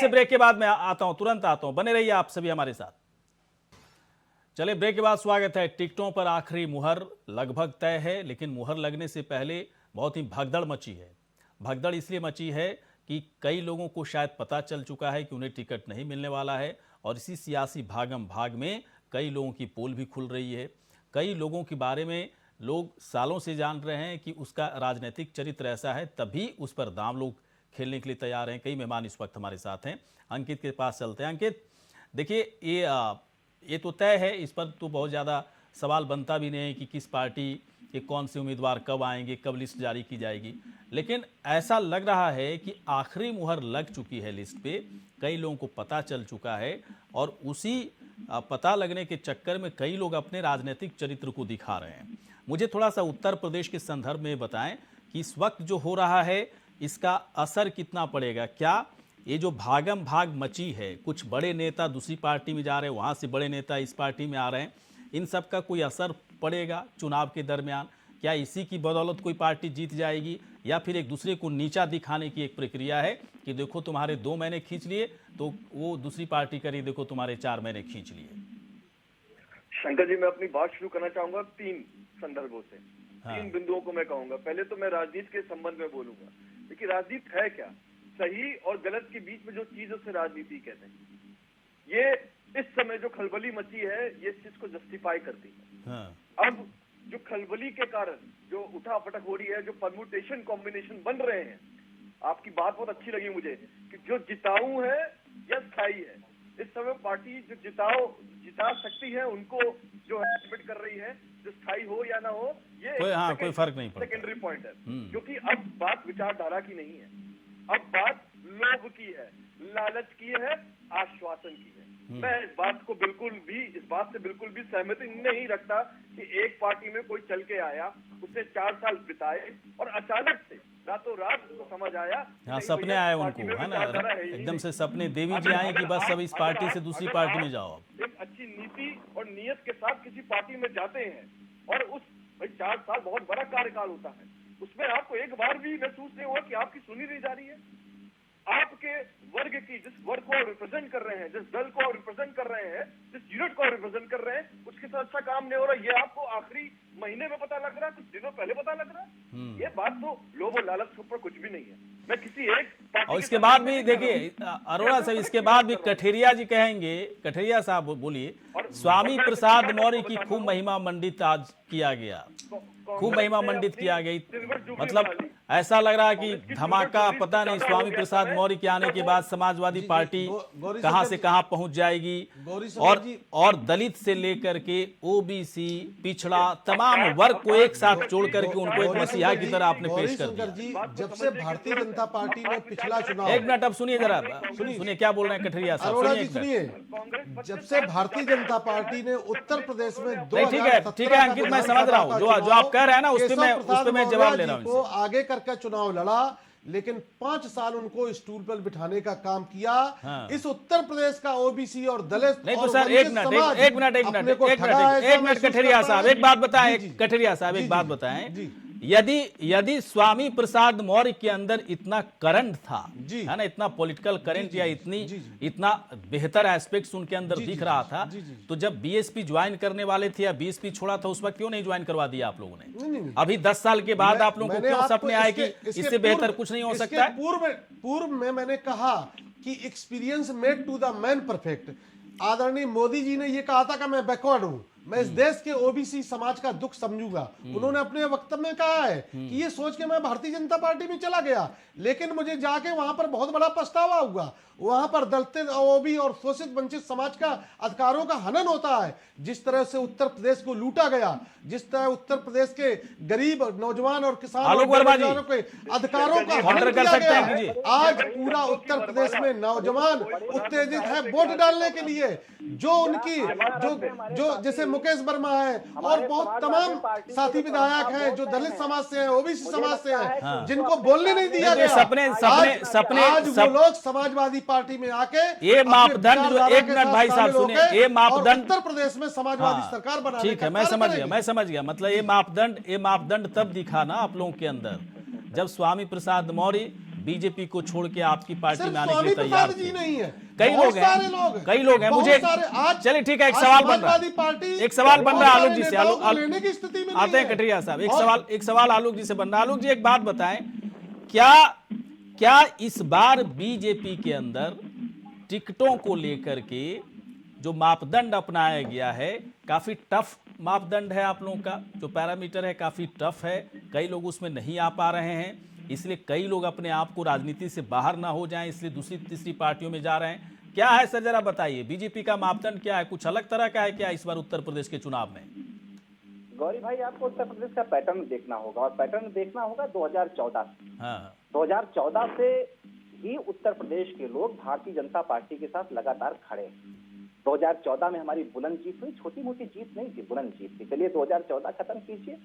ब्रेक के बाद मैं आता हूं, तुरंत आता हूं। बने रहिए आप सभी हमारे साथ। चलिए, ब्रेक के बाद स्वागत है। टिकटों पर आखिरी मुहर लगभग तय है, लेकिन मुहर लगने से पहले बहुत ही भगदड़ मची है। भगदड़ इसलिए मची है कि कई लोगों को शायद पता चल चुका है कि उन्हें टिकट नहीं मिलने वाला है, और इसी सियासी भागम भाग में कई लोगों की पोल भी खुल रही है। कई लोगों के बारे में लोग सालों से जान रहे हैं कि उसका राजनीतिक चरित्र ऐसा है, तभी उस पर दांव लोग खेलने के लिए तैयार हैं। कई मेहमान इस वक्त हमारे साथ हैं। अंकित के पास चलते हैं। अंकित, देखिए, ये तो तय है, इस पर तो बहुत ज़्यादा सवाल बनता भी नहीं है कि किस पार्टी के कौन से उम्मीदवार कब आएंगे, कब लिस्ट जारी की जाएगी। लेकिन ऐसा लग रहा है कि आखिरी मुहर लग चुकी है लिस्ट पे, कई लोगों को पता चल चुका है, और उसी पता लगने के चक्कर में कई लोग अपने राजनीतिक चरित्र को दिखा रहे हैं। मुझे थोड़ा सा उत्तर प्रदेश के संदर्भ में बताएं कि इस वक्त जो हो रहा है इसका असर कितना पड़ेगा? क्या ये जो भागम भाग मची है, कुछ बड़े नेता दूसरी पार्टी में जा रहे हैं, वहाँ से बड़े नेता इस पार्टी में आ रहे हैं, इन सब का कोई असर पड़ेगा चुनाव के दरमियान? क्या इसी की बदौलत कोई पार्टी जीत जाएगी, या फिर एक दूसरे को नीचा दिखाने की एक प्रक्रिया है कि देखो तुम्हारे 2 महीने खींच लिए तो वो दूसरी पार्टी करी, देखो तुम्हारे 4 महीने खींच लिए? शंकर जी, मैं अपनी बात शुरू करना चाहूंगा 3 संदर्भों से। हाँ। 3 बिंदुओं को मैं कहूंगा। पहले तो मैं राजनीति के संबंध में बोलूंगा। देखिए, राजनीति है क्या? सही और गलत के बीच में जो चीज, उसे राजनीति कहते हैं। ये इस समय जो खलबली मची है, ये इस चीज को जस्टिफाई करती है। हाँ। अब जो खलबली के कारण जो उठापटक हो रही है, जो परम्यूटेशन कॉम्बिनेशन बन रहे हैं, आपकी बात बहुत अच्छी लगी मुझे कि जो जिताऊ है या स्थायी है। इस समय पार्टी जो जिता सकती है उनको जो है एडमिट कर रही है, जो स्थायी हो या ना हो, ये कोई फर्क नहीं पड़ता। सेकेंडरी पॉइंट है, क्योंकि अब बात विचारधारा की नहीं है, अब बात लोभ की है, लालच की है, आश्वासन की है। मैं इस बात से बिल्कुल भी सहमति नहीं रखता कि एक पार्टी में कोई चल के आया, उसने 4 साल बिताए और अचानक से रातों रात उसको समझ आया। हाँ, सपने आए उनको, है ना, एकदम से सपने देवी जी आए कि बस सब इस पार्टी से दूसरी पार्टी में जाओ। एक अच्छी नीति और नियत के साथ किसी पार्टी में जाते हैं, और उस 4 साल बहुत बड़ा कार्यकाल होता है, उसमें आपको एक बार भी महसूस नहीं हुआ कि आपकी सुनी नहीं जा रही है? आपके वर्ग की, जिस वर्ग को आप रिप्रेजेंट कर रहे हैं, जिस दल को आप रिप्रेजेंट कर रहे हैं, जिस यूनिट को आप रिप्रेजेंट कर रहे हैं, उसके साथ अच्छा काम नहीं हो रहा, ये आपको आखिरी महीने में पता लग रहा है, कुछ दिनों पहले पता लग रहा है। ये बात तो लोभ और लालच के ऊपर कुछ भी नहीं है। मैं किसी एक पार्टी, और इसके बाद भी देखिए अरोड़ा साहब, इसके बाद भी कठेरिया जी कहेंगे, कठेरिया साहब बोलिए, स्वामी प्रसाद मौर्य की खूब महिमा मंडित आज किया गया, खूब महिमा मंडित किया गया। मतलब ऐसा लग रहा है कि धमाका, पता नहीं स्वामी प्रसाद मौर्य के आने के बाद समाजवादी पार्टी कहां से कहां पहुंच जाएगी, और दलित से लेकर के ओबीसी, पिछड़ा, तमाम वर्ग को एक साथ जोड़ करके उनको एक मसीहा की तरह आपने पेश कर दिया। जब से भारतीय जनता पार्टी ने पिछला चुनाव, एक मिनट, अब सुनिए जरा, सुनिए क्या बोल रहे हैं कठरिया साहब, अरोड़ा जी सुनिए। सुनिए, जब से भारतीय जनता पार्टी ने उत्तर प्रदेश में ठीक है अंकित, मैं समझ रहा हूँ जो आप कह रहे हैं ना, उस पे मैं जवाब ले रहा हूँ। आगे करके चुनाव लड़ा, लेकिन 5 साल उनको स्टूल पर बिठाने का काम किया। हाँ। इस उत्तर प्रदेश का ओबीसी और दलित नहीं तो सर, एक मिनट कठरिया साहब एक बात बताएं, कठरिया साहब एक बात बताएं, यदि स्वामी प्रसाद मौर्य के अंदर इतना करंट था, है ना, इतना पॉलिटिकल करंट या इतना बेहतर एस्पेक्ट्स उनके अंदर दिख रहा था, तो जब बीएसपी ज्वाइन करने वाले थे या बीएसपी छोड़ा था, उस वक्त क्यों नहीं ज्वाइन करवा दिया आप लोगों ने? अभी 10 साल के बाद आप लोगों को क्यों सपने आए कि इससे बेहतर कुछ नहीं हो सकता है? पूर्व में मैंने कहा कि experience made to the man perfect. आदरणीय मोदी जी ने ये कहा था कि मैं बैकवर्ड हूं, मैं इस देश के ओबीसी समाज का दुख समझूंगा। उन्होंने अपने वक्तव्य में कहा है कि ये सोच के मैं भारतीय जनता पार्टी में चला गया, लेकिन मुझे जाके वहां पर बहुत बड़ा पछतावा हुआ। वहां पर दलित, ओबी और शोषित वंचित समाज का अधिकारों का हनन होता है। जिस तरह से उत्तर प्रदेश को लूटा गया, जिस तरह उत्तर प्रदेश के गरीब नौजवान और किसान आलोक वर्मा जी के अधिकारों का हनन किया गया। आज पूरा उत्तर प्रदेश में नौजवान उत्तेजित है वोट डालने के लिए। जो उनकी जो जैसे मुकेश वर्मा है और बहुत तमाम साथी विधायक हैं जो दलित समाज से हैं, ओबीसी समाज से हैं, जिनको बोलने नहीं दिया गया। आज वो लोग समाजवादी पार्टी में आके ये मापदंड जो, एक मिनट भाई साहब सुनिए, ये मापदंड उत्तर प्रदेश में समाजवादी सरकार बनाने ठीक है, मैं समझ गया। मतलब ये मापदंड तब दिखा ना आप लोगों के अंदर जब स्वामी प्रसाद मौर्य बीजेपी को छोड़ के आपकी पार्टी में आने के लिए तैयार थे। नहीं है, कई लोग हैं। मुझे चलिए ठीक है, एक सवाल बन रहा है आलोक जी से। आते हैं कटरिया साहब, एक सवाल आलोक जी से बन रहा है। आलोक जी एक बात बताएं, क्या इस बार बीजेपी के अंदर टिकटों को लेकर के जो मापदंड अपनाया गया है काफी टफ मापदंड है? आप लोगों का जो पैरामीटर है काफी टफ है, कई लोग उसमें नहीं आ पा रहे हैं, इसलिए कई लोग अपने आप को राजनीति से बाहर ना हो जाएं, इसलिए दूसरी तीसरी पार्टियों में जा रहे हैं। क्या है सर, जरा बताइए, बीजेपी का मापदंड क्या है? कुछ अलग तरह का है क्या इस बार उत्तर प्रदेश के चुनाव में? गौरी भाई, आपको उत्तर प्रदेश का पैटर्न देखना होगा, और पैटर्न देखना होगा 2014 से। हाँ, 2014 से ही उत्तर प्रदेश के लोग भारतीय जनता पार्टी के साथ लगातार खड़े हैं। 2014 में हमारी बुलंद जीत हुई, छोटी मोटी जीत नहीं थी, बुलंद जीत थी। चलिए 2014 खत्म कीजिए,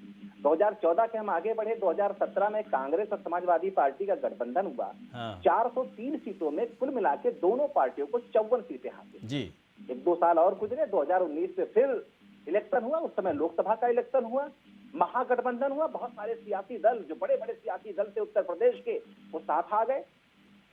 2014 के हम आगे बढ़े। 2017 में कांग्रेस और समाजवादी पार्टी का गठबंधन हुआ। हाँ। 403 सीटों में कुल मिला के दोनों पार्टियों को 54 सीटें हासिल जी। 1-2 साल और गुजरे, 2019 में फिर इलेक्शन हुआ, उस समय लोकसभा का इलेक्शन हुआ, महागठबंधन हुआ। बहुत सारे सियासी दल, जो बड़े बड़े सियासी दल थे उत्तर प्रदेश के, वो साथ आ गए।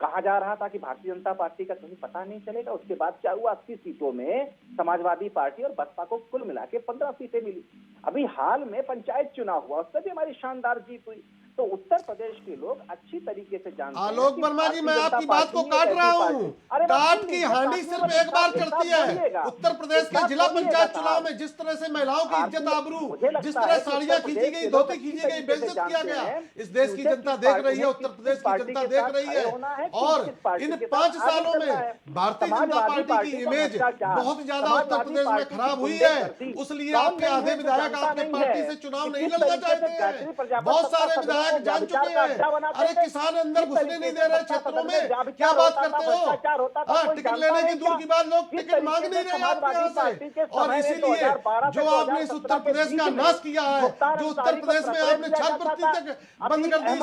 कहा जा रहा था कि भारतीय जनता पार्टी का कहीं पता नहीं चलेगा। उसके बाद क्या हुआ, 80 सीटों में समाजवादी पार्टी और बसपा को कुल मिला के 15 सीटें मिली। अभी हाल में पंचायत चुनाव हुआ, उसमें भी हमारी शानदार जीत हुई। तो उत्तर प्रदेश के लोग अच्छी तरीके से जानते हैं। आलोक वर्मा जी, मैं आपकी बात को काट रहा हूँ। काट की हांडी सिर्फ एक बार चढ़ती है। उत्तर प्रदेश के जिला पंचायत चुनाव में जिस तरह से महिलाओं की इज्जत आबरू, जिस तरह साड़ियां खींची गई, धोती खींची गई, बेइज्जत किया गया, इस देश की जनता देख रही है, उत्तर प्रदेश की जनता देख रही है। और इन 5 सालों में भारतीय जनता पार्टी की इमेज बहुत ज्यादा उत्तर प्रदेश में खराब हुई है। उसलिए आपके आधे विधायक आपके पार्टी से चुनाव नहीं लड़ना चाहते हैं। बहुत सारे विधायक जान चुके हैं। अरे किसान अंदर घुसने नहीं दे रहे क्षेत्रों में, क्या बात करते हो? टिकट लेने की दूर की बात, लोग टिकट मांग नहीं रहे आपके यहाँ से। और इसीलिए जो आपने इस उत्तर प्रदेश का नाश किया है, जो उत्तर प्रदेश में आपने छात्रवृत्ति तक बंद कर दी,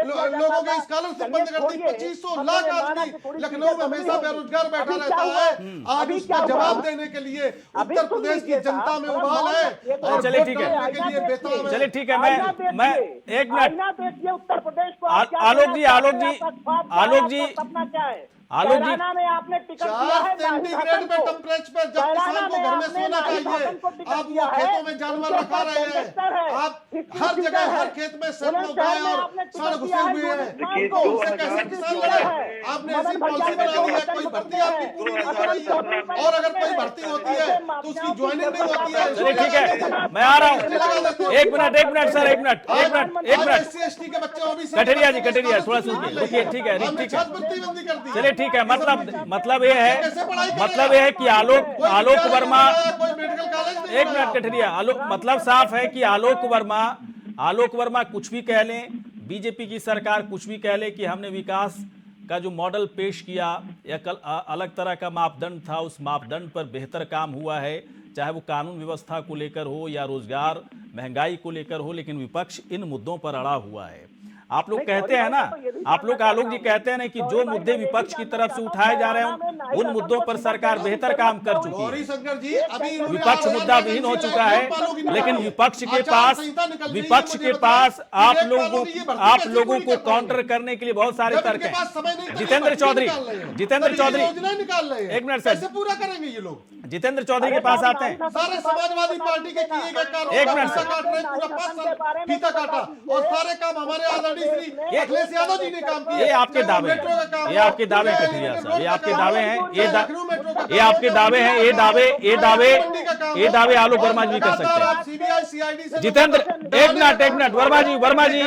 लोगों के स्कॉलरशिप बंद कर दी, 2500 लाख आदमी लखनऊ में हमेशा बेरोजगार बैठा रहता है। आज उसका जवाब देने के लिए उत्तर प्रदेश की जनता में उबाल है। और चलिए ठीक है, चलिए ठीक है, मैं एक मिनट, उत्तर प्रदेश को आलोक जी सपना क्या है? आलोक जी, में आपने टिकट दिया है, सेंटीग्रेड में टेम्परेचर जब किसान को घर में सोना चाहिए, आप वो खेतों में जानवर रखा रहे हैं। आप हर जगह हर खेत में सैकड़ों गाय और सांड घुसे हुए हैं, तो उनसे कैसे किसान लड़े? आपने ऐसी पॉलिसी बना दी है, कोई भर्ती आपकी पूरी नहीं हो रही है, और अगर कोई भर्ती होती है तो उसकी ज्वाइनिंग नहीं होती है। चलिए ठीक है, मैं आ रहा हूँ। एक मिनट सर, एक मिनट। SC/ST के बच्चे ओबीसी, कटरिया जी, थोड़ा सुनिए, रुकिए, ठीक है, छात्रवृत्ति कर दी। चलिए ठीक है, मतलब ये है कि आलोक वर्मा, एक मिनट कटरिया, मतलब साफ है कि आलोक वर्मा कुछ भी कह लें, बीजेपी की सरकार कुछ भी कह ले कि हमने विकास का जो मॉडल पेश किया या अलग तरह का मापदंड था, उस मापदंड पर बेहतर काम हुआ है, चाहे वो कानून व्यवस्था को लेकर हो या रोजगार महंगाई को लेकर हो, लेकिन विपक्ष इन मुद्दों पर अड़ा हुआ है। आप लोग कहते हैं ना, आप लोग आलोक जी कहते हैं ना कि जो मुद्दे विपक्ष की तरफ से उठाए जा रहे हैं उन मुद्दों पर सरकार बेहतर काम कर चुकी है। विपक्ष मुद्दा विहीन हो चुका है, लेकिन विपक्ष के पास आप लोगों को काउंटर करने के लिए बहुत सारे तर्क हैं। जितेंद्र चौधरी, एक मिनट सर, पूरा करेंगे ये लोग। जितेंद्र चौधरी के पास आते हैं। सारे समाजवादी पार्टी के किए गए कार्यों एक मिनट का पूरा 5 साल फीता काटा, और सारे काम हमारे आदरणीय श्री अखिलेश यादव जी ने काम किया। ये आपके दावे हैं, ये आपके दावे हैं कठरिया साहब, ये आपके दावे हैं, ये आपके दावे हैं, ये दावे आलोक वर्मा जी कर सकते हैं। सीबीआई सीआईडी से जितेंद्र एक मिनट वर्मा जी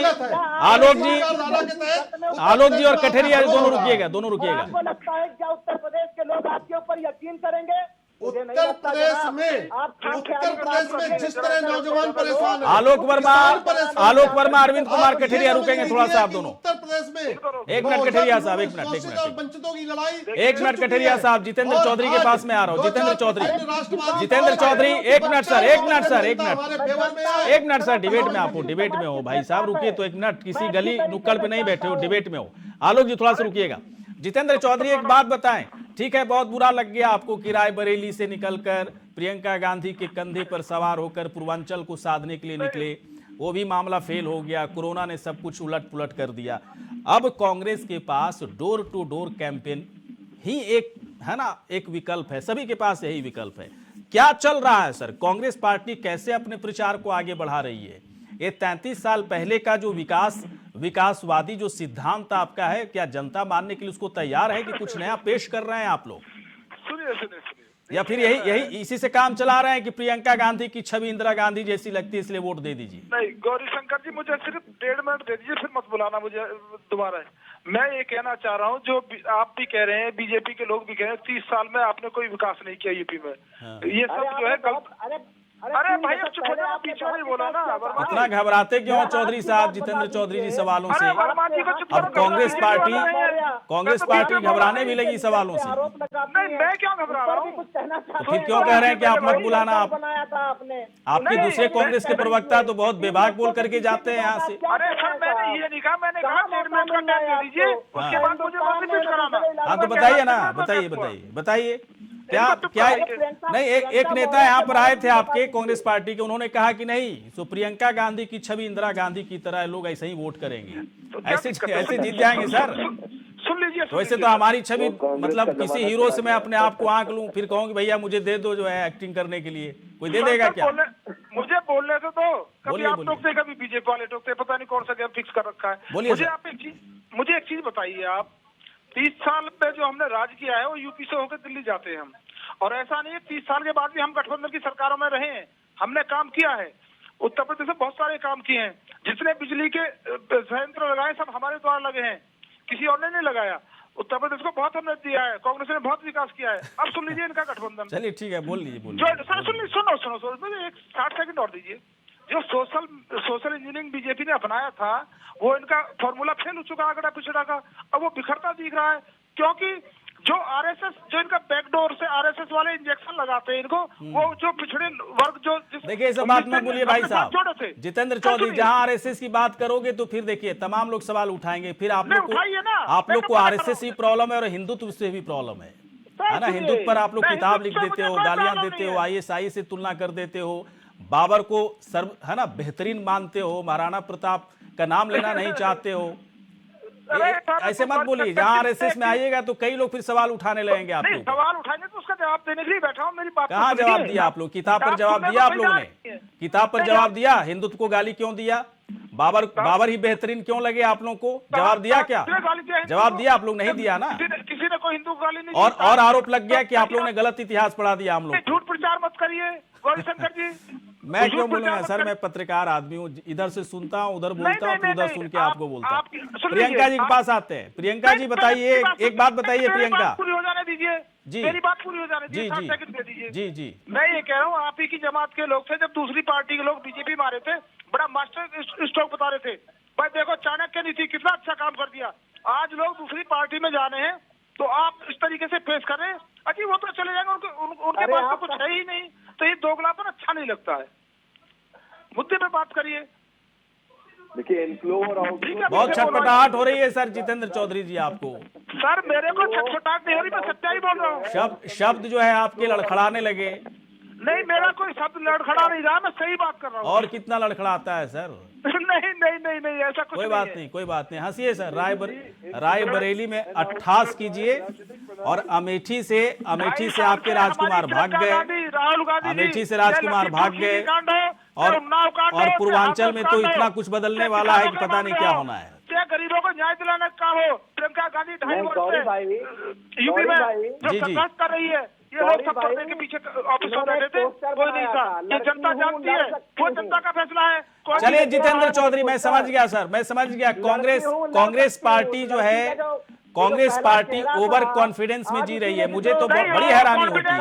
आलोक जी और कठरिया दोनों रुकिएगा। आपको लगता है क्या उत्तर प्रदेश के लोग आपके ऊपर यकीन करेंगे? मुझे नहीं उत्तर लगता प्रदेश जनाब। में आप जिस तरह नौजवान परेशान है, आलोक वर्मा अरविंद कुमार कठरिया रुकेंगे थोड़ा सा आप दोनों। उत्तर प्रदेश में एक मिनट कठरिया साहब, एक मिनट और वंचितों की लड़ाई एक मिनट कठरिया साहब, जितेंद्र चौधरी के पास में आ रहा हूँ। जितेंद्र चौधरी एक मिनट सर डिबेट में हो भाई साहब, रुकिए तो एक मिनट, किसी गली नुक्कड़ पे नहीं बैठे हो, डिबेट में हो। आलोक जी थोड़ा सा रुकिएगा। जितेंद्र चौधरी एक बात बताएं, ठीक है बहुत बुरा लग गया आपको कि रायबरेली से निकलकर प्रियंका गांधी के कंधे पर सवार होकर पूर्वांचल को साधने के लिए निकले, वो भी मामला फेल हो गया, कोरोना ने सब कुछ उलट पुलट कर दिया। अब कांग्रेस के पास डोर टू डोर कैंपेन ही एक है ना, एक विकल्प है, सभी के पास यही विकल्प है। क्या चल रहा है सर, कांग्रेस पार्टी कैसे अपने प्रचार को आगे बढ़ा रही है? ये 33 साल पहले का जो विकासवादी जो सिद्धांत आपका है, क्या जनता मानने के लिए उसको तैयार है कि कुछ नया पेश कर रहे हैं आप लोग? सुनिए या फिर यही इसी से काम चला रहे हैं कि प्रियंका गांधी की छवि इंदिरा गांधी जैसी लगती है इसलिए वोट दे दीजिए? नहीं गौरी शंकर जी, मुझे सिर्फ 1.5 मिनट दे दीजिए, फिर मत बुलाना मुझे दोबारा। मैं ये कहना चाह रहा हूँ, जो आप भी कह रहे हैं, बीजेपी के लोग भी कह रहे हैं, 30 साल में आपने कोई विकास नहीं किया यूपी में। ये सब जो है गलत। अरे भाई अब चुप हो जाओ, पीछे नहीं बोला ना। इतना घबराते क्यों हैं चौधरी साहब, जितेंद्र चौधरी जी सवालों से? अब कांग्रेस पार्टी घबराने भी लगी सवालों से। नहीं मैं क्यों घबरा रहा हूँ? तो फिर क्यों कह रहे हैं कि आप मत बुलाना? आपके दूसरे कांग्रेस के प्रवक्ता तो बहुत बेबाक बोल करके जाते हैं यहाँ से। अरे सर मैंने ये नहीं कहा, मैंने कहा 1.5 मिनट का टाइम दे दीजिए, उसके बाद मुझे मत रिपीट कराना। हाँ तो बताइए ना, बताइए क्या नहीं, एक नेता यहाँ पर आए थे आपके कांग्रेस पार्टी के, उन्होंने कहा कि नहीं तो प्रियंका गांधी की छवि इंदिरा गांधी की तरह लोग ऐसे ही वोट करेंगे, ऐसे जीत जाएंगे सर। सुन लीजिए, तो वैसे तो हमारी छवि मतलब किसी हीरो से मैं अपने आप को आंक लूं, फिर कहूँ कि भैया मुझे दे दो जो है एक्टिंग करने के लिए, कोई दे देगा क्या? मुझे बोलने से तो कभी आप टोकते, कभी बीजेपी वाले टोकते, पता नहीं कौन सा गेम फिक्स कर रखा है। मुझे एक चीज बताइए, आप 30 साल में जो हमने राज किया है वो यूपी से होकर दिल्ली जाते हैं हम, और ऐसा नहीं है 30 साल के बाद भी हम गठबंधन की सरकारों में रहे हैं, हमने काम किया है। उत्तर प्रदेश में बहुत सारे काम किए हैं, जितने बिजली के संयंत्र लगाए सब हमारे द्वारा लगे हैं, किसी और ने नहीं लगाया। उत्तर प्रदेश को बहुत हमने दिया है, कांग्रेस ने बहुत विकास किया है। अब सुन लीजिए इनका गठबंधन। चलिए ठीक है, बोल लीजिए। सर सुनो मुझे एक 60 सेकंड और दीजिए। जो सोशल इंजीनियरिंग बीजेपी ने अपनाया था, वो इनका फॉर्मूला फेल हो चुका आगड़ा पिछड़ा का, अब वो बिखरता दिख रहा है, क्योंकि जो आरएसएस, जो इनका बैकडोर से आरएसएस वाले इंजेक्शन लगाते हैं इनको, वो जो पिछड़े वर्ग जो देखिए इस बात में बोलिए भाई साहब, जितेंद्र चौधरी, जहां आरएसएस की बात करोगे तो फिर देखिए तमाम लोग सवाल उठाएंगे, फिर आप लोग को आरएसएस की प्रॉब्लम है और हिंदुत्व से भी प्रॉब्लम है ना। हिंदुत्व पर आप लोग किताब लिख देते हो, गालियां देते हो, आईएसआई से तुलना कर देते हो, बाबर को सर्व है ना बेहतरीन मानते हो, महाराणा प्रताप का नाम लेना नहीं चाहते हो। ऐसे मत बोलिए, जहां आरएसएस में आइएगा तो कई लोग फिर सवाल उठाने लगेंगे आपको। सवाल उठाएंगे तो उसका जवाब देने के लिए बैठा हूं, मेरी बात कहाँ जवाब दिया आप लोग? किताब पर जवाब दिया आप लोगों ने? किताब पर जवाब दिया? हिंदुत्व को गाली क्यों दिया? बाबर ही बेहतरीन क्यों लगे आप लोगों को? जवाब दिया क्या? जवाब दिया आप लोग? नहीं दिया ना। किसी ने कोई हिंदू गाली नहीं। और आरोप लग गया कि आप लोगों ने गलत इतिहास पढ़ा दिया हम लोग। झूठ प्रचार मत करिए गौरीशंकर जी। मैं क्यों बोलूंगा सर, मैं पत्रकार आदमी हूँ, इधर से सुनता हूँ, उधर बोलता हूँ, फिर उधर सुन के आपको बोलता हूँ। प्रियंका जी के पास आते हैं। प्रियंका जी बताइए, एक बात बताइए प्रियंका। पूरी हो जाने दीजिए जी, मेरी बात पूरी हो जाने दीजिए, 60 सेकंड दे दीजिए। जी जी, मैं ये कह रहा हूँ, आप ही की जमात के लोग थे, जब दूसरी पार्टी के लोग बीजेपी मारे थे, बड़ा मास्टर स्ट्रोक बता रहे थे, भाई देखो चाणक्य नीति कितना अच्छा काम कर दिया। आज लोग दूसरी पार्टी में जाने हैं तो आप इस तरीके से पेश कर रहे हैं, अजी वो तो चले जाएंगे, उनके पास तो कुछ है ही नहीं, तो ये दोगलापन अच्छा नहीं लगता है। मुद्दे पे बात करिए। देखिए इनफ्लो और आउटफ्लो बहुत छटपटाहट हो रही है सर जितेंद्र चौधरी जी आपको। सर मेरे को छटपटाहट नहीं हो रही, मैं सच्चाई बोल रहा हूँ। शब्द जो है आपके लड़खड़ाने लगे। नहीं मेरा कोई शब्द लड़खड़ा नहीं रहा, मैं सही बात कर रहा हूँ। और कितना लड़खड़ाता है सर? नहीं ऐसा कुछ कोई बात नहीं, हंसिए सर। रायबरेली में 88 कीजिए और अमेठी से आपके राजकुमार भाग गए, अमेठी से राजकुमार भाग गए, और पूर्वांचल में तो इतना कुछ बदलने वाला है कि पता नहीं क्या होना है। क्या गरीबों को न्याय दिलाने का हो? प्रियंका गांधी 2.5 वर्ष से यूपी में जो संघर्ष कर रही है, ये लोग सब पर्दे के पीछे ऑफिस में बैठे थे, कोई नहीं था। ये जनता जानती है, वो जनता का फैसला है। चलिए जितेंद्र चौधरी, मैं समझ गया सर, मैं समझ गया। कांग्रेस पार्टी जो है, कांग्रेस पार्टी ओवर कॉन्फिडेंस में जी रही है। मुझे तो बड़ी हैरानी होती है,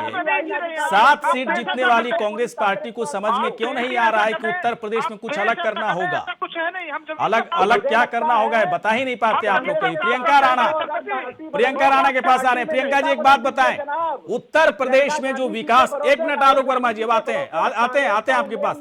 7 सीट जीतने वाली कांग्रेस पार्टी को समझ में क्यों नहीं आ रहा है कि उत्तर प्रदेश में कुछ अलग करना होगा। अलग क्या करना होगा है बता ही नहीं पाते आप लोग। कहीं प्रियंका राणा के पास आ रहे हैं। प्रियंका जी, एक बात बताएं, उत्तर प्रदेश में जो विकास, 1 मिनट आलोक वर्मा जी, अब आते हैं आपके पास।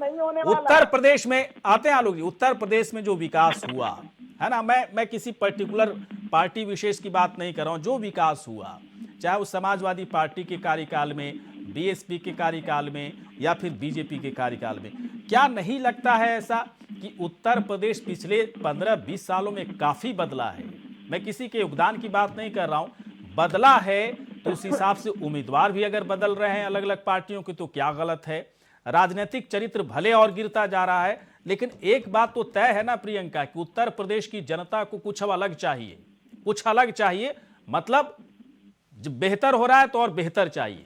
उत्तर प्रदेश में आते हैं आलोक जी, उत्तर प्रदेश में जो विकास हुआ है ना, मैं किसी पर्टिकुलर पार्टी विशेष की बात नहीं कर रहा हूं, जो विकास हुआ, चाहे वो समाजवादी पार्टी के कार्यकाल में, बीएसपी के कार्यकाल में या फिर बीजेपी के कार्यकाल में, क्या नहीं लगता है ऐसा कि उत्तर प्रदेश पिछले 15-20 सालों में काफी बदला है? मैं किसी के योगदान की बात नहीं कर रहा हूं, बदला है तो उस हिसाब से उम्मीदवार भी अगर बदल रहे हैं अलग अलग पार्टियों के, तो क्या गलत है? राजनीतिक चरित्र भले और गिरता जा रहा है, लेकिन एक बात तो तय है ना प्रियंका, कि उत्तर प्रदेश की जनता को कुछ अलग चाहिए, कुछ अलग चाहिए। मतलब जब बेहतर हो रहा है तो और बेहतर चाहिए।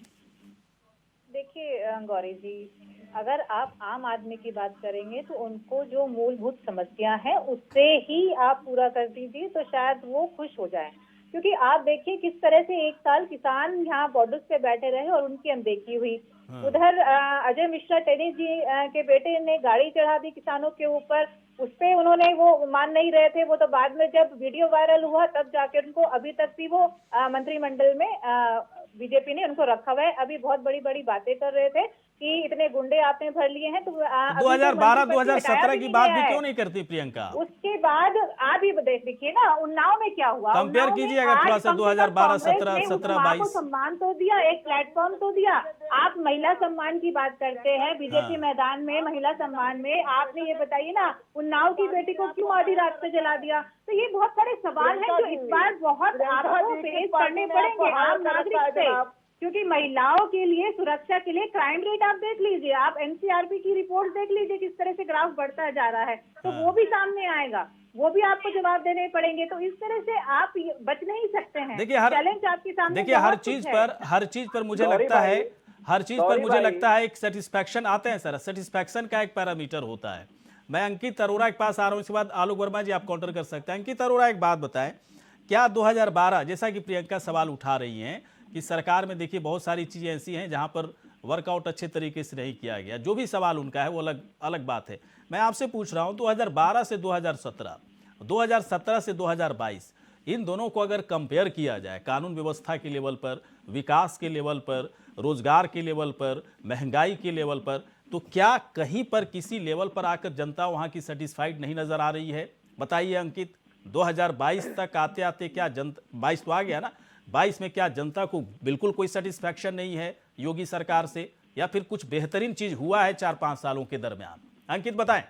देखिए गौरी जी, अगर आप आम आदमी की बात करेंगे तो उनको जो मूलभूत समस्या है उससे ही आप पूरा कर दीजिए तो शायद वो खुश हो जाए। क्योंकि आप देखिए किस तरह से 1 साल किसान यहाँ बॉर्डर्स पे बैठे रहे और उनकी अनदेखी हुई। उधर अजय मिश्रा टेनी जी के बेटे ने गाड़ी चढ़ा दी किसानों के ऊपर, उस पे उन्होंने, वो मान नहीं रहे थे। वो तो बाद में जब वीडियो वायरल हुआ तब जाके उनको, अभी तक भी वो मंत्रिमंडल में बीजेपी ने उनको रखा हुआ है। अभी बहुत बड़ी बड़ी बातें कर रहे थे कि इतने गुंडे आपने भर लिए हैं। तो 2012-2017 की बात भी क्यों नहीं करती प्रियंका? उसके बाद आप ही देखिए ना उन्नाव में क्या हुआ, कंपेयर कीजिए अगर थोड़ा सा 2012, 17, 22 सम्मान तो दिया, एक प्लेटफॉर्म तो दिया। आप महिला सम्मान की बात करते हैं, बीजेपी मैदान में महिला सम्मान में आपने ये बताइए ना, उन्नाव की बेटी को क्यों आधी रात पे जला दिया? तो ये बहुत सारे सवाल हैं जो इस बार बहुत आपको फेस करने पड़ेंगे आम नागरिक से, क्योंकि महिलाओं के लिए, सुरक्षा के लिए क्राइम रेट आप देख लीजिए, आप एनसीआरबी की रिपोर्ट देख लीजिए किस तरह से ग्राफ बढ़ता जा रहा है, तो वो भी सामने आएगा, वो भी आपको जवाब देने पड़ेंगे। तो इस तरह से आप बच नहीं सकते हैं। देखिए चैलेंज आपके सामने, देखिए हर चीज पर मुझे लगता है, हर चीज पर मुझे लगता है एक सेटिस्फैक्शन आते हैं सर, सेटिस्फैक्शन का एक पैरामीटर होता है। मैं अंकित अरोड़ा के पास आ रहा हूं, इसके बाद आलोक वर्मा जी आप काउंटर कर सकते हैं। अंकित अरोड़ा, एक बात बताएं, क्या 2012, जैसा कि प्रियंका सवाल उठा रही हैं कि सरकार में देखिए बहुत सारी चीजें ऐसी हैं जहां पर वर्कआउट अच्छे तरीके से नहीं किया गया, जो भी सवाल उनका है वो अलग बात है। मैं आपसे पूछ रहा हूं 2012 से 2017, 2017 से 2022, इन दोनों को अगर कंपेयर किया जाए कानून व्यवस्था के लेवल पर, विकास के लेवल पर, रोजगार के लेवल पर, महंगाई के लेवल पर, तो क्या कहीं पर किसी लेवल पर आकर जनता वहां की सेटिस्फाइड नहीं नजर आ रही है? बताइए अंकित, 2022 तक आते आते क्या जनता, 22 तो आ गया ना, 22 में क्या जनता को बिल्कुल कोई सेटिस्फैक्शन नहीं है योगी सरकार से, या फिर कुछ बेहतरीन चीज हुआ है 4-5 सालों के दरमियान? अंकित बताएं।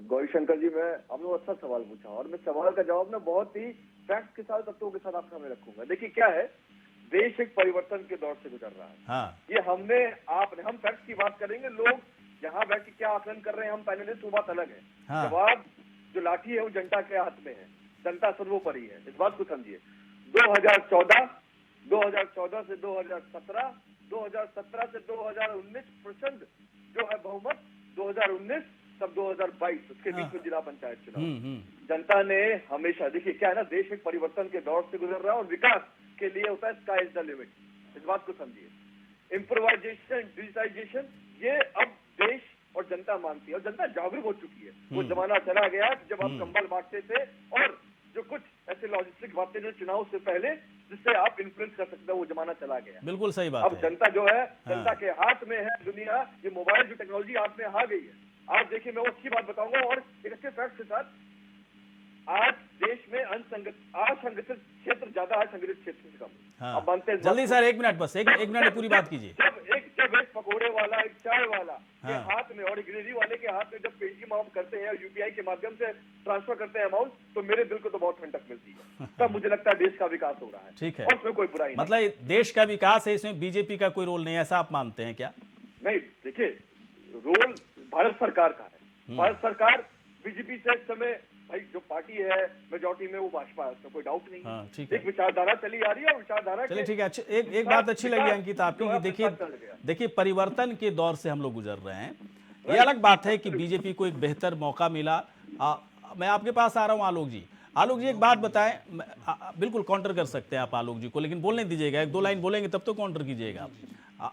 गौरी शंकर जी, मैं आपने अच्छा सवाल पूछा और मैं सवाल का जवाब ना बहुत ही फैक्ट्स के साथ, तत्वों के साथ आपके सामने रखूंगा। देखिए क्या है, देश एक परिवर्तन के दौर से गुजर रहा है। हाँ। ये हम फैक्ट्स की बात करेंगे, लोग यहाँ बैठ के क्या आकलन कर रहे हैं हम पैनलिस्ट, वो बात अलग है। हाँ। जवाब जो लाठी है वो जनता के हाथ में है, जनता सर्वोपरि है, इस बात को समझिए। 2014 से 2017, 2017 से 2019% जो है बहुमत, 2019 तब 2022, उसके बीच में जिला पंचायत चुनाव। जनता ने हमेशा, देखिए क्या है ना, देश एक परिवर्तन के दौर से गुजर रहा है और विकास के लिए होता है स्काई इज द लिमिट, इस बात को समझिए। इम्प्रोवाइजेशन, डिजिटाइजेशन, ये अब देश और जनता मानती है और जनता जागरूक हो चुकी है। वो जमाना चला गया जब आप कंबल बांटते थे और जो कुछ ऐसे लॉजिस्टिक बातें जो चुनाव से पहले जिससे आप इन्फ्लुएंस कर सकते हो, वो जमाना चला गया। बिल्कुल सही बात अब जनता जो है, जनता के हाथ में है दुनिया, ये मोबाइल जो टेक्नोलॉजी हाथ में आ गई है। आप देखिए, मैं उसकी बात बताऊंगा और एक अच्छे फैक्ट के साथ, आज देश में असंगठित क्षेत्र ज्यादा है संगठित क्षेत्र से कम। हाँ। आप मानते हैं? जल्दी सर, एक मिनट बस, एक मिनट पूरी बात कीजिए। जब एक पकोड़े वाला, एक चाय वाला के हाथ में और एक ग्रेवी वाले के हाथ में जब पेटीएम हम करते हैं और यूपीआई के माध्यम से ट्रांसफर करते हैं अमाउंट, तो मेरे दिल को तो बहुत ठंडक मिलती है। तब मुझे लगता है देश का विकास हो रहा है। ठीक है, और उसमें कोई बुराई नहीं। मतलब देश का विकास है, इसमें बीजेपी का कोई रोल नहीं है, ऐसा आप मानते हैं क्या? नहीं, देखिए रोल भारत सरकार का है। भारत सरकार बीजेपी से इस समय भाई जो पार्टी है मेजॉरिटी में वो भाजपा है, उसमें कोई डाउट नहीं हाँ, है। ठीक है। एक विचारधारा चली आ रही है और विचारधारा चलिए के ठीक है। एक बात अच्छी लगी अंकित आपकी कि चल गया। देखिए परिवर्तन के दौर से हम लोग गुजर रहे हैं। ये अलग बात है कि बीजेपी को एक बेहतर मौका मिला। मैं आपके पास आ रहा हूं आलोक जी। आलोक जी एक बात बताएं, बिल्कुल काउंटर कर सकते हैं आप आलोक जी को, लेकिन बोलने दीजिएगा, एक दो लाइन बोलेंगे तब तो काउंटर कीजिएगा।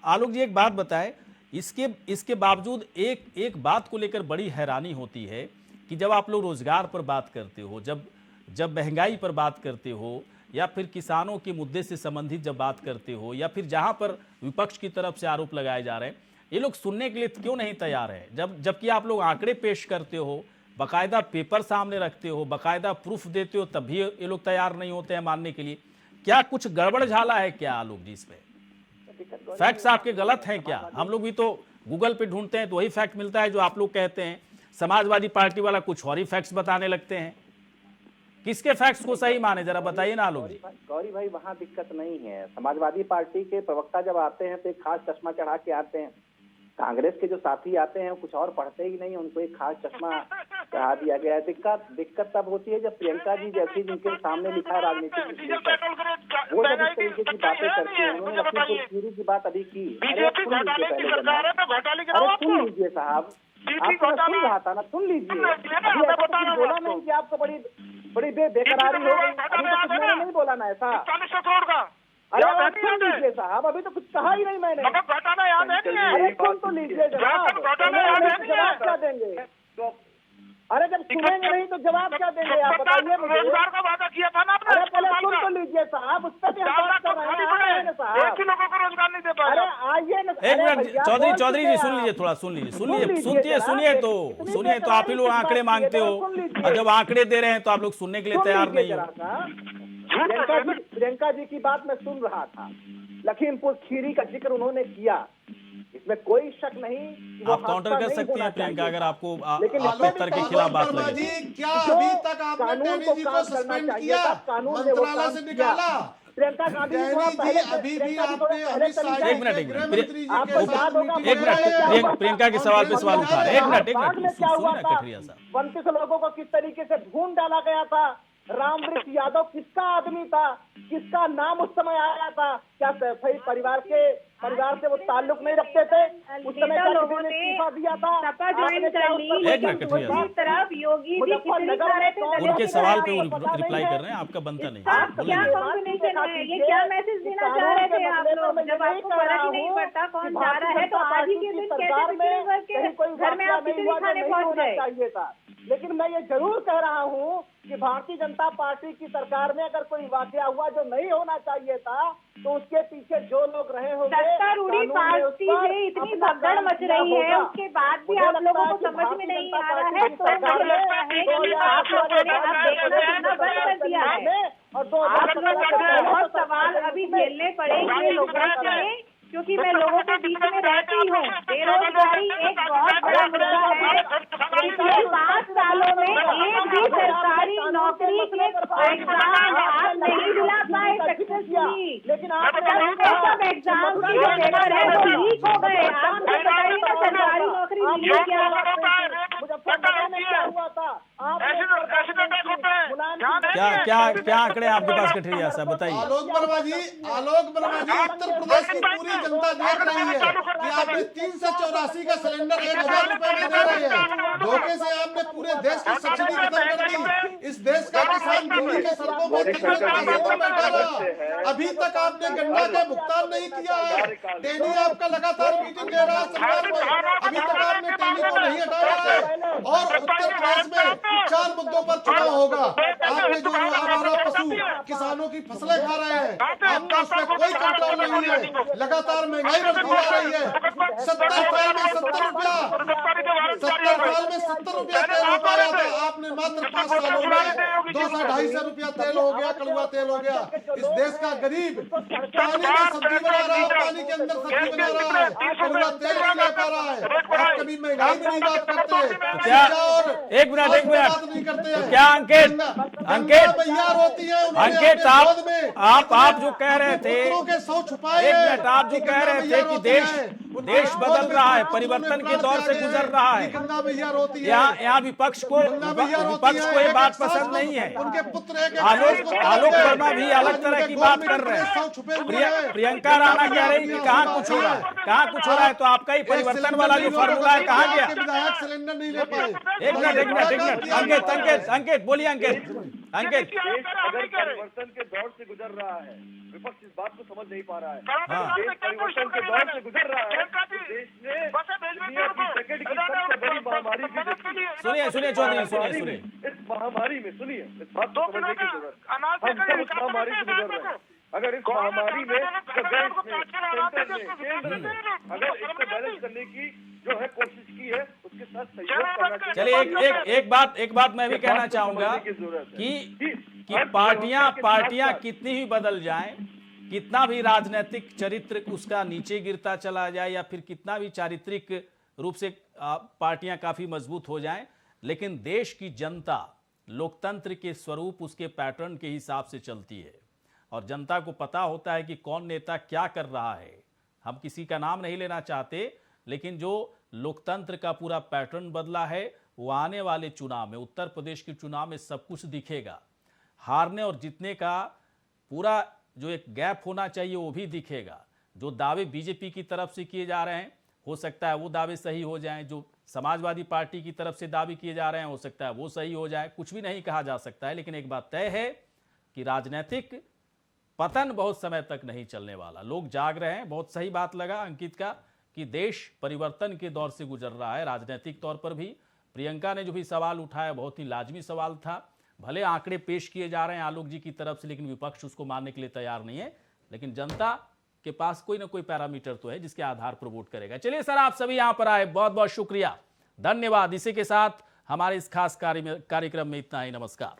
आलोक जी एक बात बताएं, इसके बावजूद एक बात को लेकर बड़ी हैरानी होती है कि जब आप लोग रोजगार पर बात करते हो, जब महंगाई पर बात करते हो, या फिर किसानों के मुद्दे से संबंधित जब बात करते हो, या फिर जहां पर विपक्ष की तरफ से आरोप लगाए जा रहे हैं, ये लोग सुनने के लिए क्यों नहीं तैयार है? जबकि आप लोग आंकड़े पेश करते हो, बाकायदा पेपर सामने रखते हो, बाकायदा प्रूफ देते हो, तब भी ये लोग तैयार नहीं होते हैं मानने के लिए। क्या कुछ गड़बड़ झाला है क्या आलोक जी इसमें? फैक्ट्स आपके गलत हैं क्या? हम लोग भी तो गूगल पे ढूंढते हैं तो वही फैक्ट मिलता है जो आप लोग कहते हैं। समाजवादी पार्टी वाला कुछ और ही फैक्ट्स बताने लगते हैं। किसके फैक्ट्स को सही माने, जरा बताइए ना आलोक जी। गौरी भाई वहाँ दिक्कत नहीं है। समाजवादी पार्टी के प्रवक्ता जब आते हैं तो एक खास चश्मा चढ़ा के आते हैं। कांग्रेस के जो साथी आते हैं कुछ और पढ़ते ही नहीं, उनको एक खास चश्मा चढ़ा दिया गया है। दिक्कत तब होती है जब प्रियंका जी जैसी जिनके सामने लिखा है राजनीतिक वो जब इस तरीके की बातें करती है। उन्होंने लखीमपुर खीरी की बात अभी की। अरे सुन लीजिए साहब, आपको सुन रहा था ना, सुन लीजिए। अभी ऐसा कुछ बोला नहीं कि आपको बड़ी बेकरारी हो गई। अभी तो कुछ मैंने नहीं बोला ना ऐसा। अरे आप सुन लीजिए साहब, अभी तो कुछ कहा ही नहीं मैंने। अरे सुन तो लीजिए जवाब क्या देंगे? अरे जब सुनेंगे नहीं तो जवाब क्या देंगे आप बताइए मुझे। रोजगार का वादा किया था ना आपने। अरे पहले सुन तो लीजिए साहब, उस पर भी हम बात कर रहे हैं साहब। एक ही लोगों को रोजगार नहीं दे पाए। अरे आइए ना। एक मिनट चौधरी जी सुन लीजिए, थोड़ा सुन लीजिए, सुनिए तो आप ही लोग आंकड़े मांगते हो, और जब आंकड़े दे रहे हैं तो आप लोग सुनने के लिए तैयार नहीं हो। प्रियंका जी की बात मैं सुन रहा था। लखीमपुर खीरी का जिक्र उन्होंने किया, इसमें कोई शक नहीं कि वो आप काउंटर कर सकती हैं प्रियंका, अगर आपको लेकिन उत्तर के खिलाफ बात लगे। क्या अभी तक आपने टेनी जी को सस्पेंड किया, मंत्रालय से निकाला? प्रियंका गांधी अभी भी आपने एक मिनट प्रियंका के सवाल पे सवाल उठा रहे। एक मिनट कटरिया साहब, 32 लोगों को किस तरीके से ढूंढ डाला गया था। रामवृक्ष यादव किसका आदमी था, किसका नाम उस समय आया था? क्या सही परिवार से वो ताल्लुक नहीं रखते थे? उस समय लोगों ने इस्तीफा दिया था। सपा ज्वाइन कर ली, लेकिन दूसरी तरफ योगी भी खिचड़ी खा रहे थे। उनके सवाल पे रिप्लाई कर रहे हैं, आपका बनता नहीं। क्या कॉम्बिनेशन है ये? क्या मैसेज देना चाह रहे थे आप लोग? जब आपको फर्क ही नहीं पड़ता कौन जा रहा है तो आज ही के दिन कैसे पिछड़े वर्ग के घर में आप खिचड़ी खाने पहुंच गए? लेकिन मैं ये जरूर कह रहा हूँ कि भारतीय जनता पार्टी की सरकार में अगर कोई वाकया हुआ जो नहीं होना चाहिए था तो उसके पीछे जो लोग रहे होंगे, सत्तारूढ़ी पार्टी में इतनी भगदड़ मच रही है, उसके बाद भी आप लोगों को समझ में नहीं आ रहा है तो मुझे लगता है कि आप लोगों ने अब देखना सुनना बंद कर दिया है। आप लोगों को बहुत सवाल अभी झेलने पड़ेंगे लोगों से, क्योंकि मैं लोगों के बीच में रहती हूँ। बेरोजगारी एक बहुत बड़ा मुद्दा है। पिछले 5 सालों में एक भी सरकारी नौकरी के एग्जाम आप नहीं दिला पाए सक्सेसफुली, लेकिन सब एग्जाम के जो पेपर है वो लीक हो गए। आप मुझे बताइए ना सरकारी नौकरी मिली क्या? क्या आंकड़े आपके पास कटरिया साहब बताइए। आलोक वर्मा जी उत्तर प्रदेश की पूरी जनता देख रही है कि आपने 384 का सिलेंडर 1000 रुपए में दे रहे हैं। धोखे से आपने पूरे देश की सब्सिडी खत्म कर दी। इस देश का किसान दिल्ली के सड़कों पर बैठा रहा। अभी तक आपने गन्ना का भुगतान नहीं किया है। टेनी आपका लगातार मीटिंग ले रहा है सरकार में, अभी तक आपने टेनी को नहीं हटाया है। और उत्तर प्रदेश में 4 मुद्दों पर चुनाव होगा। आपने जो आवारा पशु किसानों की फसलें खा रहे हैं, आपका उस पर कोई कंट्रोल नहीं है। लगातार महंगाई बढ़ती जा रही है। 70 साल में 70 रुपया तेल हो पाया था, आपने मात्र 5 सालों में 200-250 रुपया तेल हो गया, कड़वा तेल हो गया। इस देश का गरीब पानी में सब्जी बना रहा है, पानी के अंदर सब्जी बना रहा है, कड़वा तेल नहीं ले पा रहा है। आप कभी महंगाई में नहीं बात करते क्या? और एक मिनट बात नहीं करते हैं। क्या अंकित तैयार होती है आप जो कह रहे थे, के 100 छुपाए, एक मिनट, आप जो कह रहे थे कि देश बदल रहा है, परिवर्तन के दौर से गुजर रहा है। गंगा मैया रोती है, यहाँ विपक्ष को ये बात पसंद नहीं है। उनके पुत्र आलोक वर्मा भी अलग तरह की बात कर रहे हैं। प्रियंका राणा कह रही कि कहाँ कुछ हो रहा है, कहाँ कुछ हो रहा है। तो आपका ही परिवर्तन वाला जो फॉर्मूला है कहाँ गया? विधायक सिलेंडर नहीं ले पाए। एक मिनट अंकित बोलिए। अंकित अगर परिवर्तन के दौर से गुजर रहा है, विपक्ष इस बात को समझ नहीं पा रहा है। देश परिवर्तन के दौर से गुजर रहा है, देश ने दुनिया की सेकंड की सबसे बड़ी महामारी भी देखी। सुनिए चौधरी, सुनिए। इस महामारी में सुनिए, इस बात को समझने की जरूरत है। हम सब उस महामारी से गुजर रहे हैं। अगर इस महामारी में केंद्र ने अगर इसको बैलेंस करने की जो है कोशिश की है, उसके साथ सहयोग करना चाहिए। चलिए एक बात मैं भी कहना चाहूंगा कि पार्टियां कितनी ही बदल जाएं, कितना भी राजनीतिक चरित्र उसका नीचे गिरता चला जाए या फिर कितना भी चारित्रिक रूप से पार्टियां काफी मजबूत हो जाएं, लेकिन देश की जनता लोकतंत्र के स्वरूप उसके पैटर्न के हिसाब से चलती है और जनता को पता होता है कि कौन नेता क्या कर रहा है। हम किसी का नाम नहीं लेना चाहते, लेकिन जो लोकतंत्र का पूरा पैटर्न बदला है वो आने वाले चुनाव में, उत्तर प्रदेश के चुनाव में सब कुछ दिखेगा। हारने और जीतने का पूरा जो एक गैप होना चाहिए वो भी दिखेगा। जो दावे बीजेपी की तरफ से किए जा रहे हैं हो सकता है वो दावे सही हो जाएं, जो समाजवादी पार्टी की तरफ से दावे किए जा रहे हैं हो सकता है वो सही हो जाए। कुछ भी नहीं कहा जा सकता है, लेकिन एक बात तय है कि राजनीतिक पतन बहुत समय तक नहीं चलने वाला। लोग जाग रहे हैं। बहुत सही बात लगा अंकित का कि देश परिवर्तन के दौर से गुजर रहा है राजनीतिक तौर पर भी। प्रियंका ने जो भी सवाल उठाया बहुत ही लाजमी सवाल था। भले आंकड़े पेश किए जा रहे हैं आलोक जी की तरफ से, लेकिन विपक्ष उसको मानने के लिए तैयार नहीं है। लेकिन जनता के पास कोई ना कोई पैरामीटर तो है जिसके आधार पर वोट करेगा। चलिए सर, आप सभी यहां पर आए, बहुत बहुत शुक्रिया, धन्यवाद। इसी के साथ हमारे इस खास कार्यक्रम में इतना ही। नमस्कार।